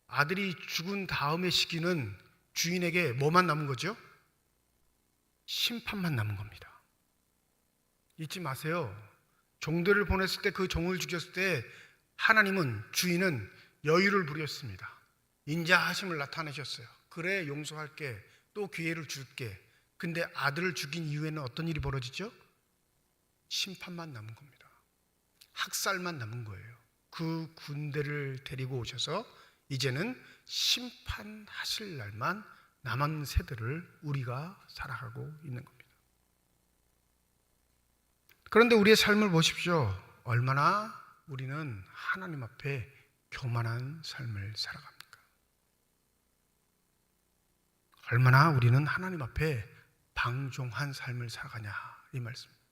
아들이 죽은 다음의 시기는 주인에게 뭐만 남은 거죠? 심판만 남은 겁니다. 잊지 마세요. 종들을 보냈을 때 그 종을 죽였을 때 하나님은 주인은 여유를 부렸습니다. 인자하심을 나타내셨어요. 그래, 용서할게. 또 기회를 줄게. 근데 아들을 죽인 이후에는 어떤 일이 벌어지죠? 심판만 남은 겁니다. 학살만 남은 거예요. 그 군대를 데리고 오셔서 이제는 심판하실 날만 남은 세대를 우리가 살아가고 있는 겁니다. 그런데 우리의 삶을 보십시오. 얼마나 우리는 하나님 앞에 교만한 삶을 살아갑니까? 얼마나 우리는 하나님 앞에 방종한 삶을 살아가냐, 이 말씀입니다.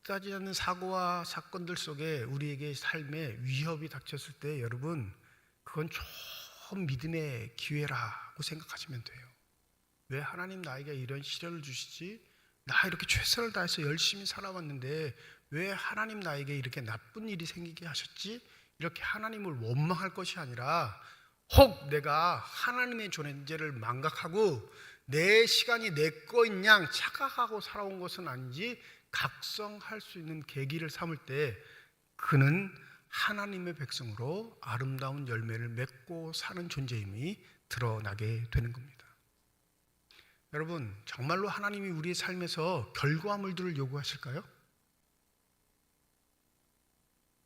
뜻하지 않는 사고와 사건들 속에 우리에게 삶에 위협이 닥쳤을 때 여러분, 그건 좀 믿음의 기회라고 생각하시면 돼요. 왜 하나님 나에게 이런 시련을 주시지? 나 이렇게 최선을 다해서 열심히 살아왔는데 왜 하나님 나에게 이렇게 나쁜 일이 생기게 하셨지? 이렇게 하나님을 원망할 것이 아니라, 혹 내가 하나님의 존재를 망각하고 내 시간이 내 거인 양 착각하고 살아온 것은 아닌지 각성할 수 있는 계기를 삼을 때 그는 하나님의 백성으로 아름다운 열매를 맺고 사는 존재임이 드러나게 되는 겁니다. 여러분, 정말로 하나님이 우리의 삶에서 결과물들을 요구하실까요?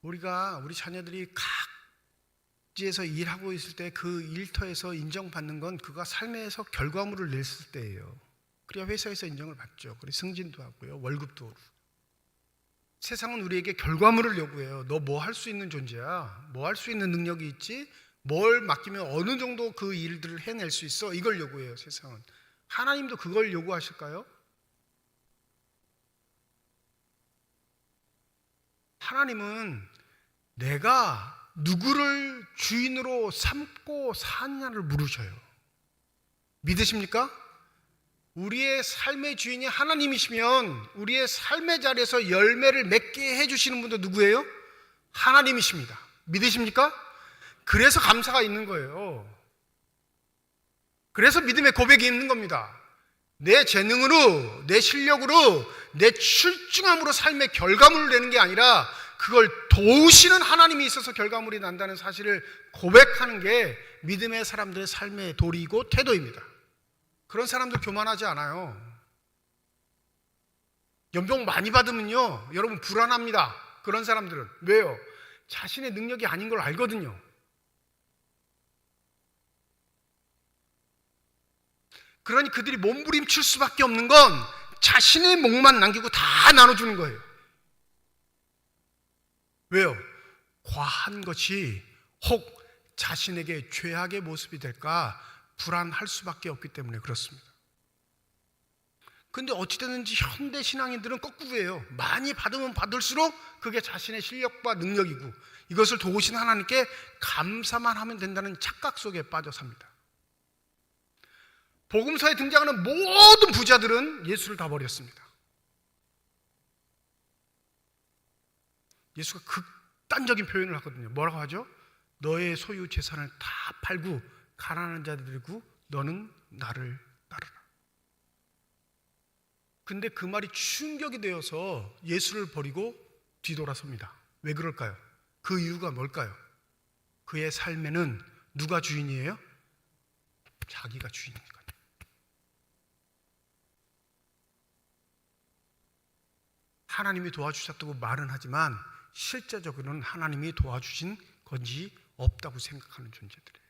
우리가 우리 자녀들이 각지에서 일하고 있을 때 그 일터에서 인정받는 건 그가 삶에서 결과물을 냈을 때예요. 그래야 회사에서 인정을 받죠. 그래서 승진도 하고요, 월급도 오르고. 세상은 우리에게 결과물을 요구해요. 너 뭐 할 수 있는 존재야? 뭐 할 수 있는 능력이 있지? 뭘 맡기면 어느 정도 그 일들을 해낼 수 있어? 이걸 요구해요, 세상은. 하나님도 그걸 요구하실까요? 하나님은 내가 누구를 주인으로 삼고 사느냐를 물으셔요. 믿으십니까? 우리의 삶의 주인이 하나님이시면 우리의 삶의 자리에서 열매를 맺게 해주시는 분도 누구예요? 하나님이십니다. 믿으십니까? 그래서 감사가 있는 거예요. 그래서 믿음의 고백이 있는 겁니다. 내 재능으로, 내 실력으로, 내 출중함으로 삶의 결과물을 내는 게 아니라 그걸 도우시는 하나님이 있어서 결과물이 난다는 사실을 고백하는 게 믿음의 사람들의 삶의 도리이고 태도입니다. 그런 사람들 교만하지 않아요. 연봉 많이 받으면요, 여러분 불안합니다. 그런 사람들은. 왜요? 자신의 능력이 아닌 걸 알거든요. 그러니 그들이 몸부림칠 수밖에 없는 건 자신의 몫만 남기고 다 나눠주는 거예요. 왜요? 과한 것이 혹 자신에게 죄악의 모습이 될까 불안할 수밖에 없기 때문에 그렇습니다. 근데 어찌됐든지 현대 신앙인들은 거꾸로예요. 많이 받으면 받을수록 그게 자신의 실력과 능력이고 이것을 도우신 하나님께 감사만 하면 된다는 착각 속에 빠져 삽니다. 복음서에 등장하는 모든 부자들은 예수를 다 버렸습니다. 예수가 극단적인 표현을 하거든요. 뭐라고 하죠? 너의 소유 재산을 다 팔고 가난한 자들 들고 너는 나를 따르라. 근데 그 말이 충격이 되어서 예수를 버리고 뒤돌아섭니다. 왜 그럴까요? 그 이유가 뭘까요? 그의 삶에는 누가 주인이에요? 자기가 주인이니까요. 하나님이 도와주셨다고 말은 하지만 실제적으로는 하나님이 도와주신 건지 없다고 생각하는 존재들이에요.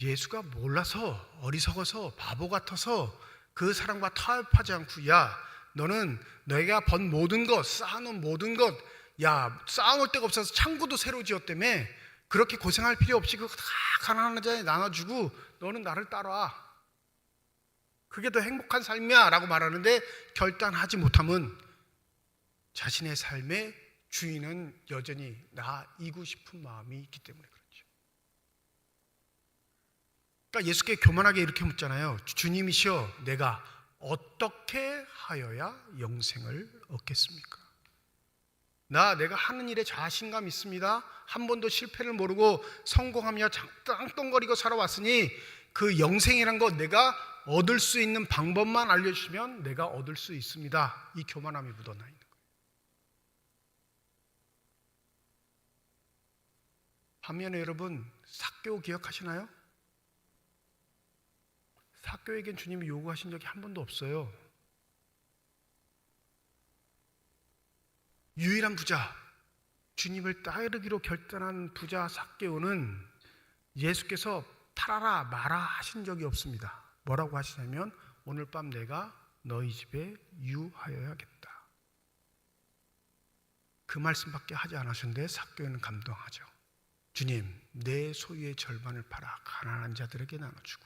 예수가 몰라서 어리석어서 바보 같아서 그 사람과 타협하지 않고 야 너는 너희가 번 모든 것 쌓아놓은 모든 것 야 쌓아놓을 데가 없어서 창고도 새로 지었다며 그렇게 고생할 필요 없이 그거 다 가난한 자에 나눠주고 너는 나를 따라와 그게 더 행복한 삶이야 라고 말하는데 결단하지 못하면 자신의 삶의 주인은 여전히 나이고 싶은 마음이 있기 때문에 그렇죠. 그러니까 예수께 교만하게 이렇게 묻잖아요. 주님이시여 내가 어떻게 하여야 영생을 얻겠습니까? 내가 하는 일에 자신감 있습니다. 한 번도 실패를 모르고 성공하며 땅덩거리고 살아왔으니 그 영생이란 거 내가 얻을 수 있는 방법만 알려주시면 내가 얻을 수 있습니다. 이 교만함이 묻어나 있는 거예요. 반면에 여러분 삭개오 기억하시나요? 삭개오에겐 주님이 요구하신 적이 한 번도 없어요. 유일한 부자, 주님을 따르기로 결단한 부자 삭개오는 예수께서 팔아라 마라 하신 적이 없습니다. 뭐라고 하시냐면 오늘 밤 내가 너희 집에 유하여야겠다. 그 말씀밖에 하지 않으셨는데 삭개오는 감동하죠. 주님, 내 소유의 절반을 팔아 가난한 자들에게 나눠주고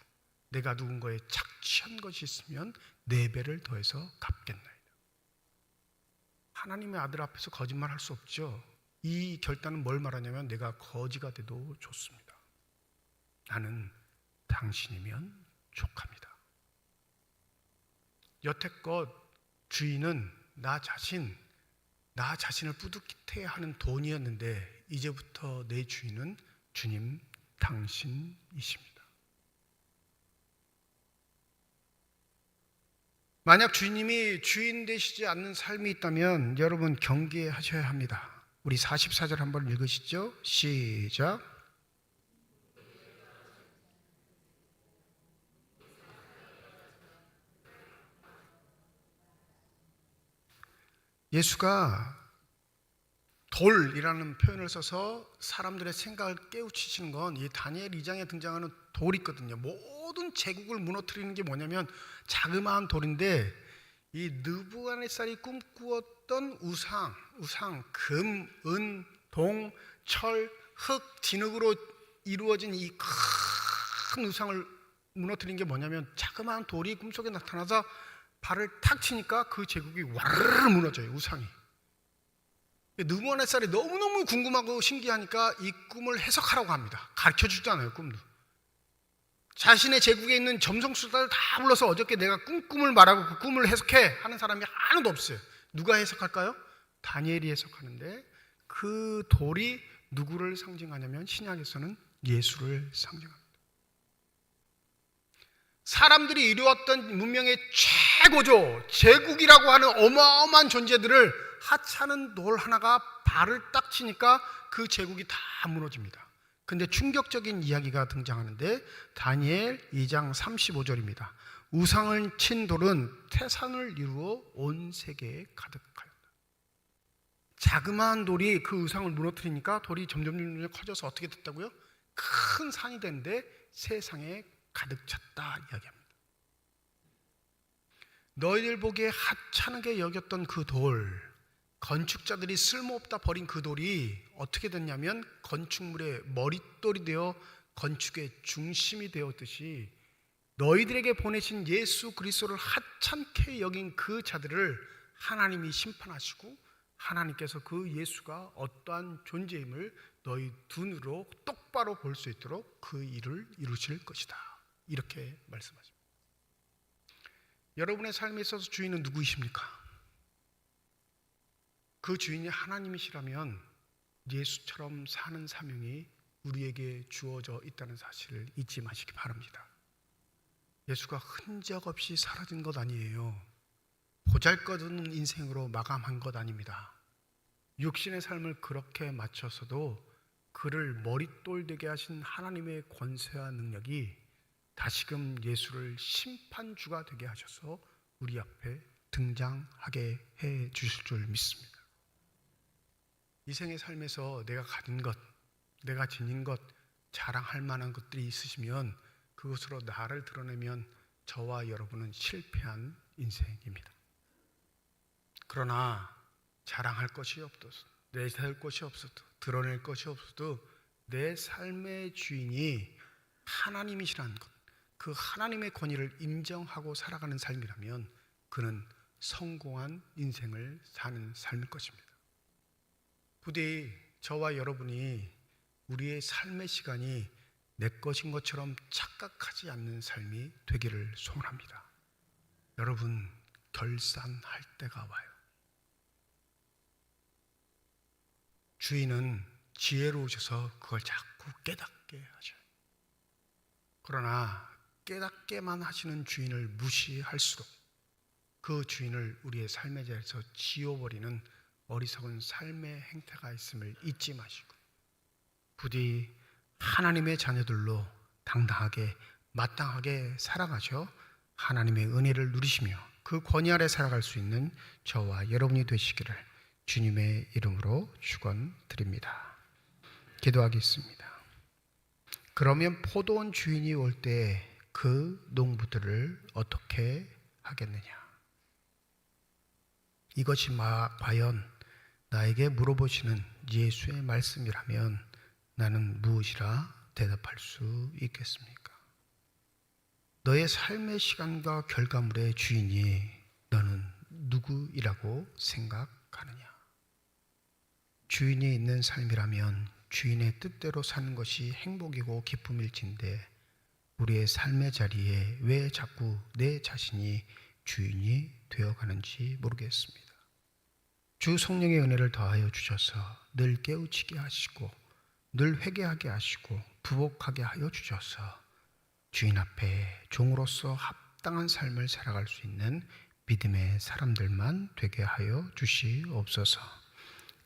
내가 누군가에 착취한 것이 있으면 4배를 더해서 갚겠나이다. 하나님의 아들 앞에서 거짓말할 수 없죠. 이 결단은 뭘 말하냐면 내가 거지가 돼도 좋습니다. 나는 당신이면 족합니다. 여태껏 주인은 나 자신을 뿌듯해 하는 돈이었는데 이제부터 내 주인은 주님 당신이십니다. 만약 주님이 주인 되시지 않는 삶이 있다면 여러분 경계하셔야 합니다. 우리 44절 한번 읽으시죠. 시작. 예수가 돌이라는 표현을 써서 사람들의 생각을 깨우치시는 건 이 다니엘 2장에 등장하는 돌이 있거든요. 모든 제국을 무너뜨리는 게 뭐냐면 자그마한 돌인데 이 느부갓네살이 꿈꾸었던 우상, 금, 은, 동, 철, 흙, 진흙으로 이루어진 이 큰 우상을 무너뜨린 게 뭐냐면 자그마한 돌이 꿈속에 나타나서 발을 탁 치니까 그 제국이 와르르 무너져요. 우상이. 느부갓네살이 너무너무 궁금하고 신기하니까 이 꿈을 해석하라고 합니다. 가르쳐주지도 않아요. 꿈도. 자신의 제국에 있는 점성술사를 다 불러서 어저께 내가 꿈을 말하고 그 꿈을 해석해 하는 사람이 하나도 없어요. 누가 해석할까요? 다니엘이 해석하는데 그 돌이 누구를 상징하냐면 신약에서는 예수를 상징합니다. 사람들이 이루었던 문명의 최고조 제국이라고 하는 어마어마한 존재들을 하찮은 돌 하나가 발을 딱 치니까 그 제국이 다 무너집니다. 근데 충격적인 이야기가 등장하는데 다니엘 2장 35절입니다. 우상을 친 돌은 태산을 이루어 온 세계에 가득하였다. 자그마한 돌이 그 우상을 무너뜨리니까 돌이 점점 커져서 어떻게 됐다고요? 큰 산이 됐는데 세상에 가득 찼다 이야기합니다. 너희들 보기에 하찮게 여겼던 그 돌, 건축자들이 쓸모없다 버린 그 돌이 어떻게 됐냐면 건축물의 머릿돌이 되어 건축의 중심이 되었듯이 너희들에게 보내신 예수 그리스도를 하찮게 여긴 그 자들을 하나님이 심판하시고 하나님께서 그 예수가 어떠한 존재임을 너희 눈으로 똑바로 볼 수 있도록 그 일을 이루실 것이다. 이렇게 말씀하십니다. 여러분의 삶에 있어서 주인은 누구이십니까? 그 주인이 하나님이시라면 예수처럼 사는 사명이 우리에게 주어져 있다는 사실을 잊지 마시기 바랍니다. 예수가 흔적 없이 사라진 것 아니에요. 보잘것없는 인생으로 마감한 것 아닙니다. 육신의 삶을 그렇게 맞춰서도 그를 머릿돌 되게 하신 하나님의 권세와 능력이 다시금 예수를 심판주가 되게 하셔서 우리 앞에 등장하게 해 주실 줄 믿습니다. 이 생의 삶에서 내가 가진 것, 내가 지닌 것, 자랑할 만한 것들이 있으시면 그것으로 나를 드러내면 저와 여러분은 실패한 인생입니다. 그러나 자랑할 것이 없어도, 내세울 것이 없어도, 드러낼 것이 없어도 내 삶의 주인이 하나님이시라는 것, 그 하나님의 권위를 인정하고 살아가는 삶이라면 그는 성공한 인생을 사는 삶일 것입니다. 부디 저와 여러분이 우리의 삶의 시간이 내 것인 것처럼 착각하지 않는 삶이 되기를 소원합니다. 여러분, 결산할 때가 와요. 주인은 지혜로우셔서 그걸 자꾸 깨닫게 하셔요. 그러나 깨닫게만 하시는 주인을 무시할수록 그 주인을 우리의 삶의 자리에서 지워버리는 어리석은 삶의 행태가 있음을 잊지 마시고 부디 하나님의 자녀들로 당당하게 마땅하게 살아가셔 하나님의 은혜를 누리시며 그 권위 아래 살아갈 수 있는 저와 여러분이 되시기를 주님의 이름으로 축원드립니다. 기도하겠습니다. 그러면 포도원 주인이 올 때 그 농부들을 어떻게 하겠느냐? 이것이 과연 나에게 물어보시는 예수의 말씀이라면 나는 무엇이라 대답할 수 있겠습니까? 너의 삶의 시간과 결과물의 주인이 너는 누구이라고 생각하느냐? 주인이 있는 삶이라면 주인의 뜻대로 사는 것이 행복이고 기쁨일진데 우리의 삶의 자리에 왜 자꾸 내 자신이 주인이 되어가는지 모르겠습니다. 주 성령의 은혜를 더하여 주셔서 늘 깨우치게 하시고 늘 회개하게 하시고 부복하게 하여 주셔서 주인 앞에 종으로서 합당한 삶을 살아갈 수 있는 믿음의 사람들만 되게 하여 주시옵소서.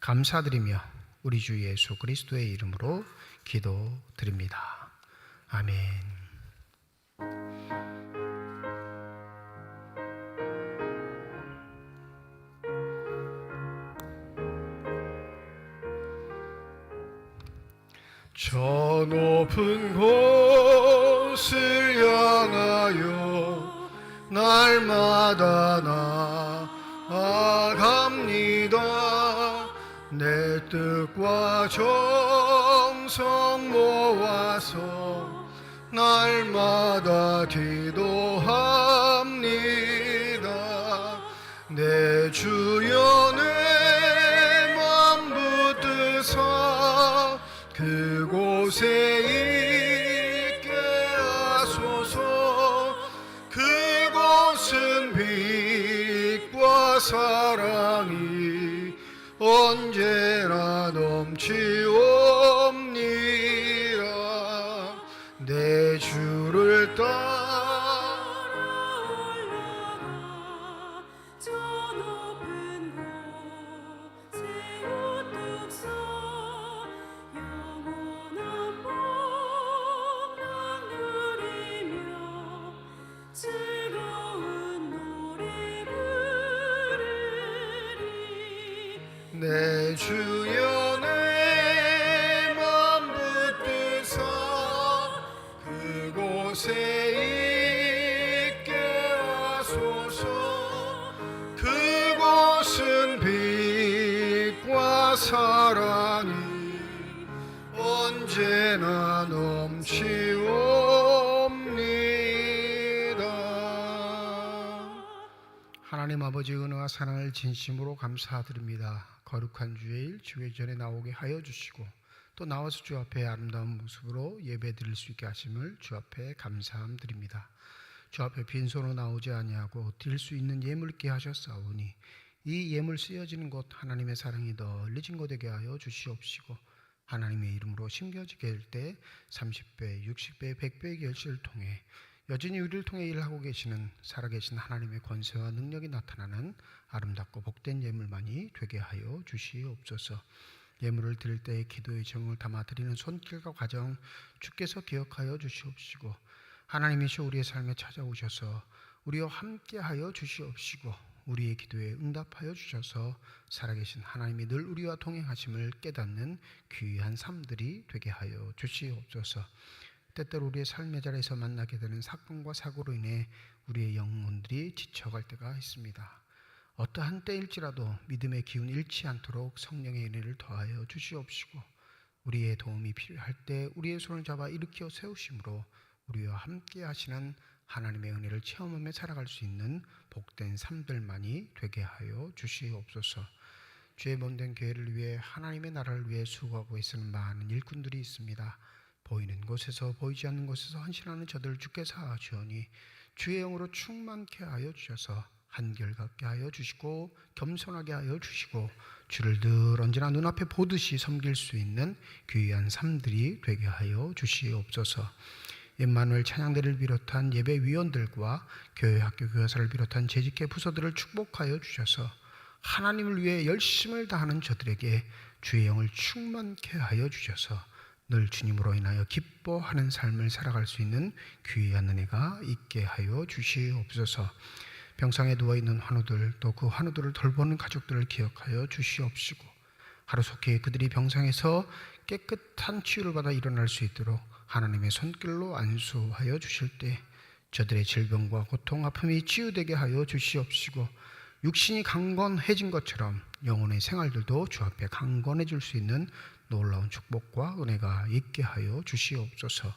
감사드리며 우리 주 예수 그리스도의 이름으로 기도드립니다. 아멘. 저 높은 곳을 향하여 날마다 나아갑니다. 내 뜻과 정성 모아서 날마다 기도합니다. 내 주여 내 맘 붙드사 그곳에 있게 하소서. 그곳은 빛과 사랑이 언제나 넘치옵니다. 내 주를 따라 올라가 저 높은 곳에 우뚝 서 영원한 복락 누리며 즐거운 노래 부르리. 내 주여 내 맘 붙드사 그곳에 있게 하소서. 그곳은 빛과 사랑이 언제나 넘치옵니다. 하나님 아버지 은혜와 사랑을 진심으로 감사드립니다. 거룩한 주일 주의 전에 나오게 하여 주시고 또 나와서 주 앞에 아름다운 모습으로 예배 드릴 수 있게 하심을 주 앞에 감사드립니다. 주 앞에 빈손으로 나오지 아니하고 드릴 수 있는 예물 있게 하셨사오니 이 예물 쓰여지는 곳 하나님의 사랑이 널리진 곳되게 하여 주시옵시고 하나님의 이름으로 심겨지게 할 때 30배, 60배, 100배의 결실을 통해 여전히 우리를 통해 일하고 계시는 살아계신 하나님의 권세와 능력이 나타나는 아름답고 복된 예물만이 되게 하여 주시옵소서. 예물을 드릴 때의 기도의 정을 담아 드리는 손길과 과정 주께서 기억하여 주시옵시고 하나님이시 우리의 삶에 찾아오셔서 우리와 함께하여 주시옵시고 우리의 기도에 응답하여 주셔서 살아계신 하나님이 늘 우리와 동행하심을 깨닫는 귀한 삶들이 되게 하여 주시옵소서. 때때로 우리의 삶의 자리에서 만나게 되는 사건과 사고로 인해 우리의 영혼들이 지쳐갈 때가 있습니다. 어떠한 때일지라도 믿음의 기운 잃지 않도록 성령의 은혜를 더하여 주시옵시고 우리의 도움이 필요할 때 우리의 손을 잡아 일으켜 세우심으로 우리와 함께 하시는 하나님의 은혜를 체험하며 살아갈 수 있는 복된 삶들만이 되게 하여 주시옵소서. 주의 몸된 교회를 위해 하나님의 나라를 위해 수고하고 있는 많은 일꾼들이 있습니다. 보이는 곳에서 보이지 않는 곳에서 헌신하는 저들을 주께서 하시오니 주의 영으로 충만케 하여 주셔서 한결같게 하여 주시고 겸손하게 하여 주시고 주를 늘 언제나 눈앞에 보듯이 섬길 수 있는 귀한 삶들이 되게 하여 주시옵소서. 임마누엘 찬양대를 비롯한 예배위원들과 교회 학교 교사를 비롯한 재직계 부서들을 축복하여 주셔서 하나님을 위해 열심을 다하는 저들에게 주의 영을 충만케 하여 주셔서 늘 주님으로 인하여 기뻐하는 삶을 살아갈 수 있는 귀한 은혜가 있게 하여 주시옵소서. 병상에 누워있는 환우들 또 그 환우들을 돌보는 가족들을 기억하여 주시옵시고 하루속히 그들이 병상에서 깨끗한 치유를 받아 일어날 수 있도록 하나님의 손길로 안수하여 주실 때 저들의 질병과 고통, 아픔이 치유되게 하여 주시옵시고 육신이 강건해진 것처럼 영혼의 생활들도 주 앞에 강건해질 수 있는 놀라운 축복과 은혜가 있게 하여 주시옵소서.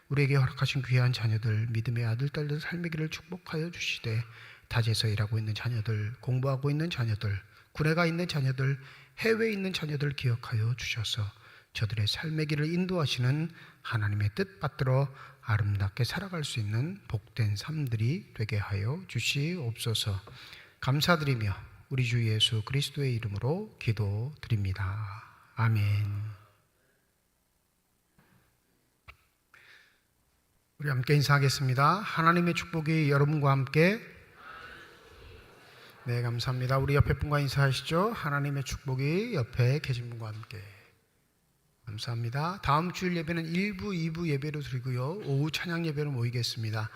우리에게 허락하신 귀한 자녀들, 믿음의 아들, 딸들 삶의 길을 축복하여 주시되 타지에서 일하고 있는 자녀들, 공부하고 있는 자녀들, 군에 가 있는 자녀들, 해외에 있는 자녀들 기억하여 주셔서 저들의 삶의 길을 인도하시는 하나님의 뜻 받들어 아름답게 살아갈 수 있는 복된 삶들이 되게 하여 주시옵소서. 감사드리며 우리 주 예수 그리스도의 이름으로 기도드립니다. 아멘. 우리 함께 인사하겠습니다. 하나님의 축복이 여러분과 함께. 네, 감사합니다. 우리 옆에 분과 인사하시죠. 하나님의 축복이 옆에 계신 분과 함께. 감사합니다. 다음 주일 예배는 1부, 2부 예배로 드리고요. 오후 찬양 예배로 모이겠습니다.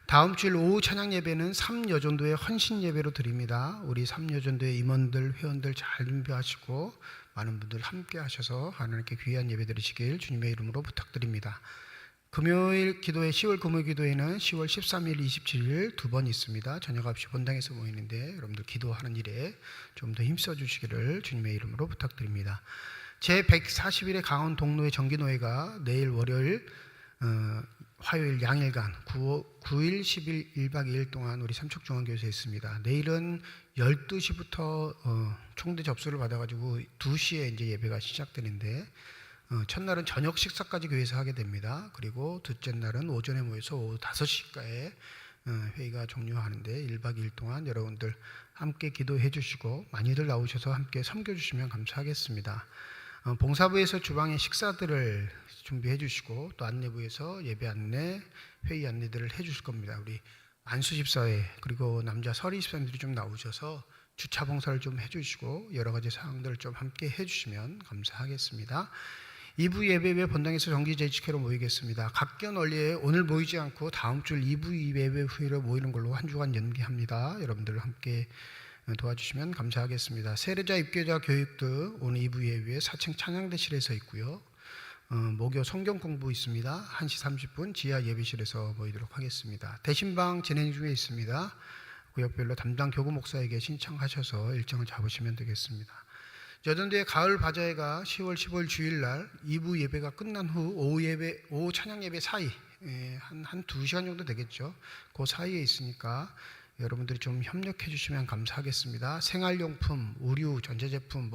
다음 주일 오후 찬양 예배는 3여전도의 헌신 예배로 드립니다. 우리 3여전도의 임원들, 회원들 잘 준비하시고 많은 분들 함께 하셔서 하나님께 귀한 예배 드리시길 주님의 이름으로 부탁드립니다. 금요일 기도회, 10월 금요일 기도회는 10월 13일, 27일 두 번 있습니다. 저녁 9시 본당에서 모이는데 여러분들 기도하는 일에 좀 더 힘써 주시기를 주님의 이름으로 부탁드립니다. 제140일의 강원 동로의 정기노회가 내일 월요일, 화요일 양일간 9일, 10일 1박 2일 동안 우리 삼척중앙교회에서 있습니다. 내일은 12시부터 총대 접수를 받아가지고 2시에 이제 예배가 시작되는데 첫날은 저녁 식사까지 교회에서 하게 됩니다. 그리고 둘째 날은 오전에 모여서 오후 5시까지 회의가 종료하는데 1박 2일 동안 여러분들 함께 기도해 주시고 많이들 나오셔서 함께 섬겨주시면 감사하겠습니다. 봉사부에서 주방에 식사들을 준비해 주시고 또 안내부에서 예배 안내, 회의 안내들을 해 주실 겁니다. 우리 안수 집사회 그리고 남자 서리 집사님들이 좀 나오셔서 주차 봉사를 좀 해 주시고 여러 가지 사항들을 좀 함께 해 주시면 감사하겠습니다. 2부 예배 외 본당에서 정기 재직회로 모이겠습니다. 각견 원리에 오늘 모이지 않고 다음 주 2부 예배 후에로 모이는 걸로 한 주간 연기합니다. 여러분들 함께 도와주시면 감사하겠습니다. 세례자 입교자 교육도 오늘 2부 예배에 4층 찬양대실에서 있고요. 목요 성경 공부 있습니다. 1시 30분 지하 예배실에서 모이도록 하겠습니다. 대신방 진행 중에 있습니다. 구역별로 담당 교구 목사에게 신청하셔서 일정을 잡으시면 되겠습니다. 여전도의 가을 바자회가 10월 15일 주일날 2부 예배가 끝난 후 오후 찬양 예배 사이 한 2시간 정도 되겠죠. 그 사이에 있으니까 여러분들이 좀 협력해 주시면 감사하겠습니다. 생활용품, 의류, 전자제품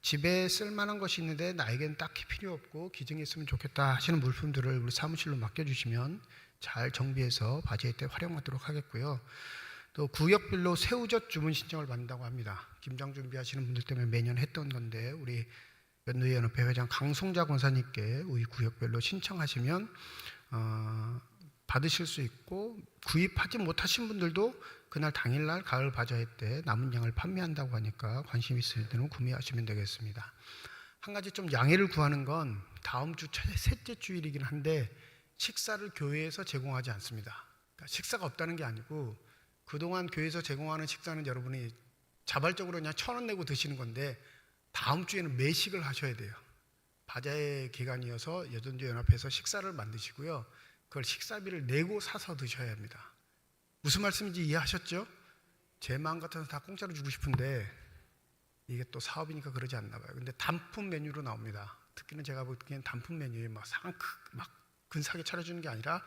집에 쓸만한 것이 있는데 나에겐 딱히 필요 없고 기증했으면 좋겠다 하시는 물품들을 우리 사무실로 맡겨주시면 잘 정비해서 바자회 때 활용하도록 하겠고요. 또 구역별로 새우젓 주문 신청을 받는다고 합니다. 김장 준비하시는 분들 때문에 매년 했던 건데 우리 연도연합회 회장 강송자 권사님께 우리 구역별로 신청하시면 받으실 수 있고 구입하지 못하신 분들도 그날 당일날 가을 바자회 때 남은 양을 판매한다고 하니까 관심 있으실 때는 구매하시면 되겠습니다. 한 가지 좀 양해를 구하는 건 다음 주 셋째 주일이긴 한데 식사를 교회에서 제공하지 않습니다. 그러니까 식사가 없다는 게 아니고 그동안 교회에서 제공하는 식사는 여러분이 자발적으로 그냥 1,000원 내고 드시는 건데 다음 주에는 매식을 하셔야 돼요. 바자회 기간이어서 여전도 연합회에서 식사를 만드시고요. 그걸 식사비를 내고 사서 드셔야 합니다. 무슨 말씀인지 이해하셨죠? 제 마음 같아서 다 공짜로 주고 싶은데 이게 또 사업이니까 그러지 않나 봐요. 근데 단품 메뉴로 나옵니다. 특히는 제가 보기엔 단품 메뉴에 막 근사하게 차려주는 게 아니라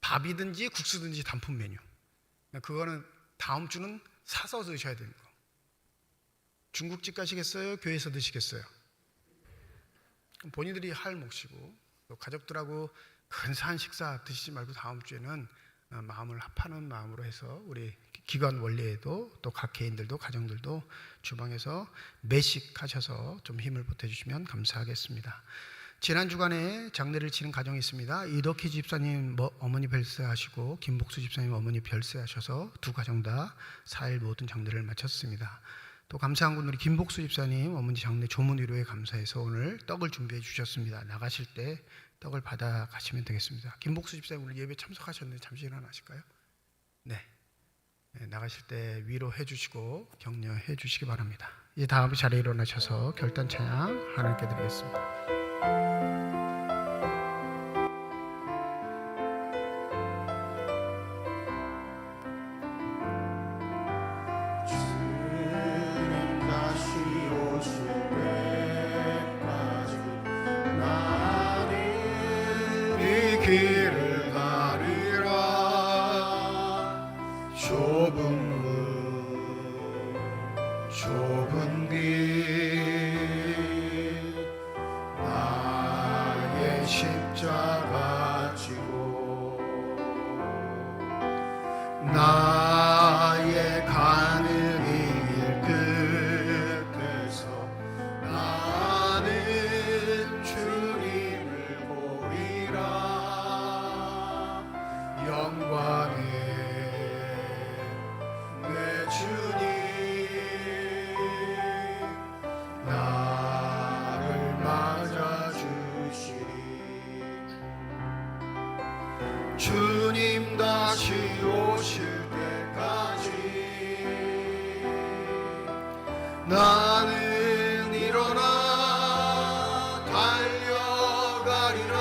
밥이든지 국수든지 단품 메뉴. 그거는 다음 주는 사서 드셔야 되는 거. 중국집 가시겠어요? 교회에서 드시겠어요? 본인들이 할 몫이고 또 가족들하고 근사한 식사 드시지 말고 다음 주에는 마음을 합하는 마음으로 해서 우리 기관 원리에도 또 각 개인들도 가정들도 주방에서 매식하셔서 좀 힘을 보태주시면 감사하겠습니다. 지난 주간에 장례를 치른 가정이 있습니다. 이덕희 집사님 어머니 별세하시고 김복수 집사님 어머니 별세하셔서 두 가정 다 4일 모든 장례를 마쳤습니다. 또 감사한 건 우리 김복수 집사님 어머니 장례 조문 위로에 감사해서 오늘 떡을 준비해 주셨습니다. 나가실 때 떡을 받아 가시면 되겠습니다. 김복수 집사님 오늘 예배 참석하셨는데 잠시 일어나실까요? 네. 나가실 때 위로해 주시고 격려해 주시기 바랍니다. 이제 다음 자리에 일어나셔서 결단 찬양 하나님께 드리겠습니다. 나의 가는 이 길 끝에서 나는 주님을 보리라. 영광의 내 주님 나를 맞아주시리. 주님 다시 오실 때까지 나는 일어나 달려가리라.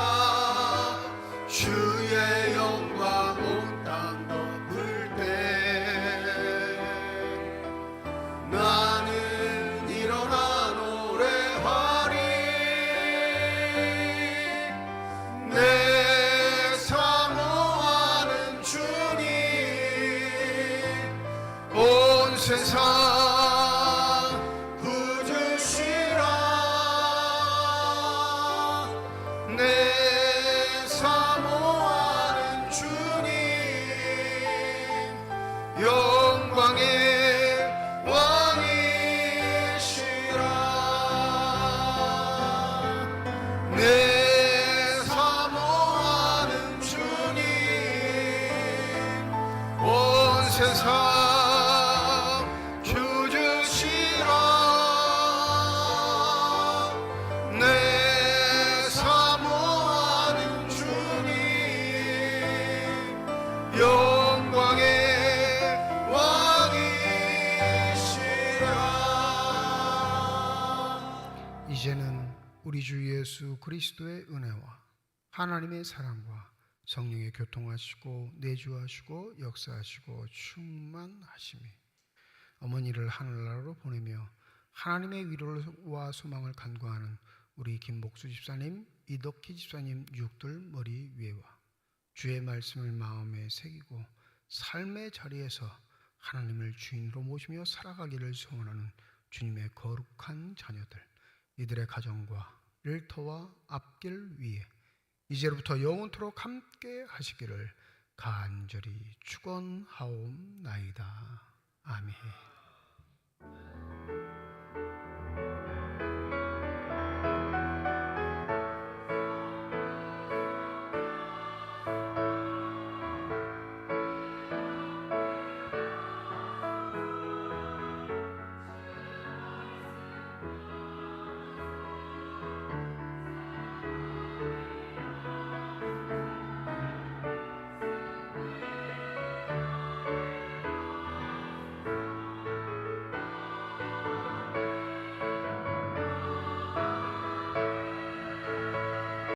주의 영광 온 땅 덮을 때 나는 일어나 노래하리. 내 사모하는 주님 온 세상 구주시라. 내 사모하는 주님 영광의 왕이시라. 내 사모하는 주님 온 세상 주주시라. 내 사모하는 주님 영광의 왕이시라. 이제는 우리 주 예수 그리스도의 은혜와 하나님의 사랑과 성령의 교통하시고 내주하시고 역사하시고 충만하심이 어머니를 하늘나라로 보내며 하나님의 위로와 소망을 간구하는 우리 김복수 집사님, 이덕희 집사님 육들 머리 위에와 주의 말씀을 마음에 새기고 삶의 자리에서 하나님을 주인으로 모시며 살아가기를 소원하는 주님의 거룩한 자녀들, 이들의 가정과 일터와 앞길 위에 이제로부터 영원토록 함께 하시기를 간절히 축원하옵나이다. 아멘.